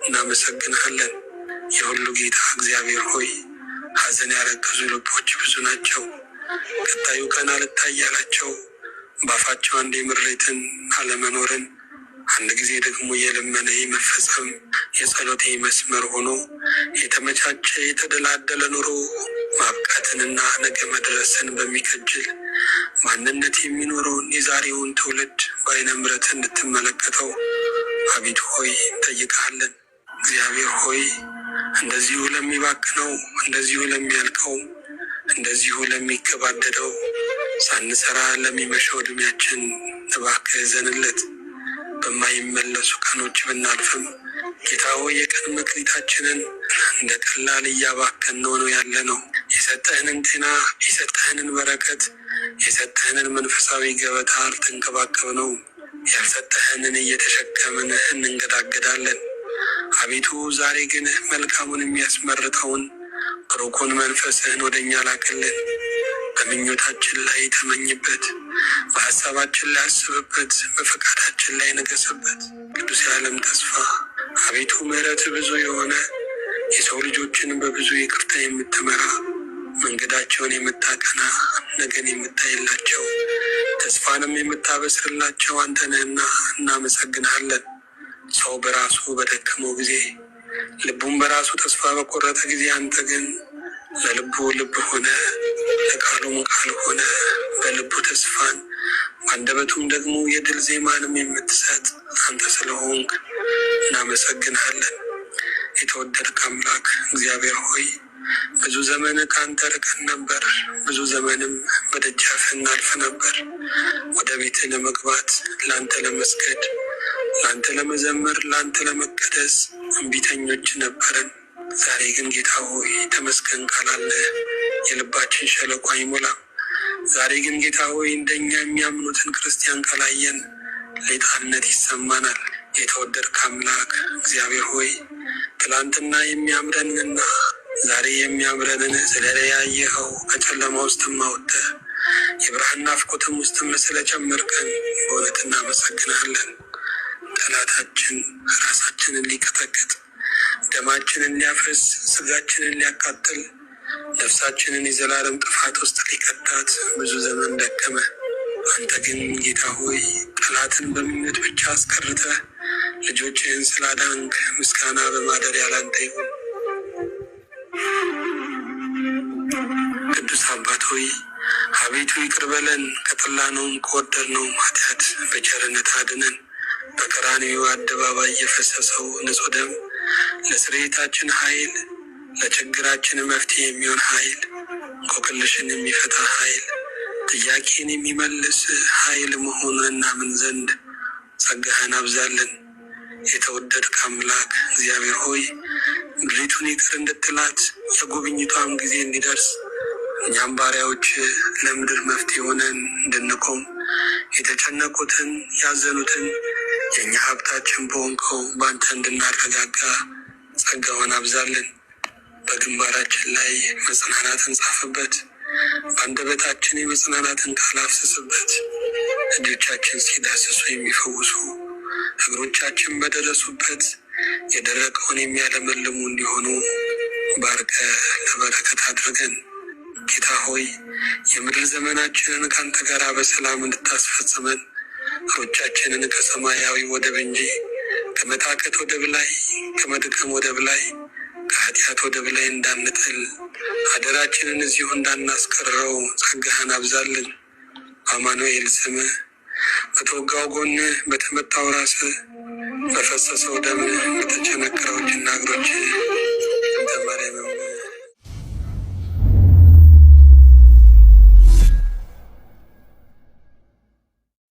እናመሰግንሃለን። የሁሉ ጌታ እግዚአብሔር ሆይ ሐዘን ያረገዙ ልቦች ብዙ ናቸው። ቀጣዩ ቀን አልታይ ያላቸው ባፋቸው አንዴ ምሬትን አለመኖርን አንድ ጊዜ ደግሞ የልመና መፈጸም የጸሎቴ መስመር ሆኖ የተመቻቸ የተደላደለ ኑሮ ማብቃትንና ነገ መድረስን በሚከጅል ማንነት የሚኖረውን የዛሬውን ትውልድ በዓይነ ምሕረት እንድትመለከተው አቤቱ ሆይ እንጠይቅሃለን። እግዚአብሔር ሆይ እንደዚሁ ለሚባክነው፣ እንደዚሁ ለሚያልቀው፣ እንደዚሁ ለሚገባደደው ሳንሰራ ለሚመሸው ዕድሜያችን እባክህ ዘንለት። በማይመለሱ ቀኖች ብናልፍም ጌታ ሆይ የቀን መክሊታችንን እንደ ቀላል እያባከን ነው ያለ ነው። የሰጠህንን ጤና፣ የሰጠህንን በረከት፣ የሰጠህንን መንፈሳዊ ገበታ አልተንከባከብ ነው። ያልሰጠህንን እየተሸከምን እንንገዳገዳለን። አቤቱ ዛሬ ግን መልካሙን የሚያስመርጠውን ብሩኩን መንፈስህን ወደኛ ላክልን። በምኞታችን ላይ ተመኝበት፣ በሀሳባችን ላይ አስብበት፣ በፈቃዳችን ላይ ነገስበት። ቅዱስ የዓለም ተስፋ አቤቱ ምሕረት ብዙ የሆነ የሰው ልጆችን በብዙ ይቅርታ የምትመራ መንገዳቸውን የምታቀና ነገን የምታይላቸው ተስፋንም የምታበስርላቸው አንተ ነህና እናመሰግንሃለን። ሰው በራሱ በደከመው ጊዜ ልቡም በራሱ ተስፋ በቆረጠ ጊዜ አንተ ግን ለልቡ ልብ ሆነ፣ ለቃሉም ቃል ሆነ። በልቡ ተስፋን በአንደበቱም ደግሞ የድል ዜማንም የምትሰጥ አንተ ስለሆንክ እናመሰግንሃለን። የተወደድክ አምላክ እግዚአብሔር ሆይ ብዙ ዘመን ከአንተ ርቀን ነበር፣ ብዙ ዘመንም በደጃፍ እናልፍ ነበር። ወደ ቤት ለመግባት ለአንተ ለመስገድ፣ ለአንተ ለመዘመር፣ ለአንተ ለመቀደስ እምቢተኞች ነበርን። ዛሬ ግን ጌታ ሆይ ተመስገን ካላለ የልባችን ሸለቆ አይሞላም። ዛሬ ግን ጌታ ሆይ እንደኛ የሚያምኑትን ክርስቲያን ካላየን ሌጣነት ይሰማናል። የተወደድክ አምላክ እግዚአብሔር ሆይ ትላንትና የሚያምረንንና ዛሬ የሚያምረንን ስለለያየኸው ከጨለማ ውስጥም አውጥተህ የብርሃን ናፍቆትም ውስጥም ስለጨመርከን በእውነት እናመሰግናለን። ጠላታችን ራሳችንን ሊቀጠቅጥ፣ ደማችንን ሊያፈስ፣ ስጋችንን ሊያቃጥል፣ ነፍሳችንን የዘላለም ጥፋት ውስጥ ሊቀጣት ብዙ ዘመን ደከመ። አንተ ግን ጌታ ሆይ ጠላትን በምኞት ብቻ አስቀርተህ ልጆችህን ስላዳንክ ምስጋና በማደሪያ ላንተ ይሁን። ቅዱስ አባት ሆይ አቤቱ ይቅር በለን፣ ከጠላነውም ከወደድነውም ኃጢአት በቸርነት አድነን። በቀራንዮ አደባባይ የፈሰሰው ንጹሕ ደም ለስርየታችን ኃይል፣ ለችግራችን መፍትሄ የሚሆን ኃይል፣ እንቆቅልሽን የሚፈታ ኃይል፣ ጥያቄን የሚመልስ ኃይል መሆኑን እናምን ዘንድ ጸጋህን አብዛለን። የተወደድክ አምላክ እግዚአብሔር ሆይ ምድሪቱን ይቅር እንድትላት የጉብኝቷም ጊዜ እንዲደርስ እኛም ባሪያዎች ለምድር መፍትሄ ሆነን እንድንቆም የተጨነቁትን ያዘኑትን የእኛ ሀብታችን በሆንከው በአንተ እንድናረጋጋ ጸጋውን አብዛለን። በግንባራችን ላይ መጽናናትን ጻፍበት፣ በአንደበታችን የመጽናናትን ቃል አፍስስበት። እጆቻችን ሲዳስሱ የሚፈውሱ፣ እግሮቻችን በደረሱበት የደረቀውን የሚያለመልሙ እንዲሆኑ ባርከ ለበረከት አድርገን። ጌታ ሆይ የምድር ዘመናችንን ከአንተ ጋር በሰላም እንድታስፈጽመን ሩጫችንን ከሰማያዊ ወደብ እንጂ ከመታከት ወደብ ላይ፣ ከመድከም ወደብ ላይ፣ ከኃጢአት ወደብ ላይ እንዳንጥል አደራችንን እዚሁ እንዳናስቀረው ጸጋህን አብዛልን። በአማኑኤል ስምህ በተወጋው ጎንህ፣ በተመታው ራስህ፣ በፈሰሰው ደምህ፣ በተቸነከረው እጅና እግሮችህ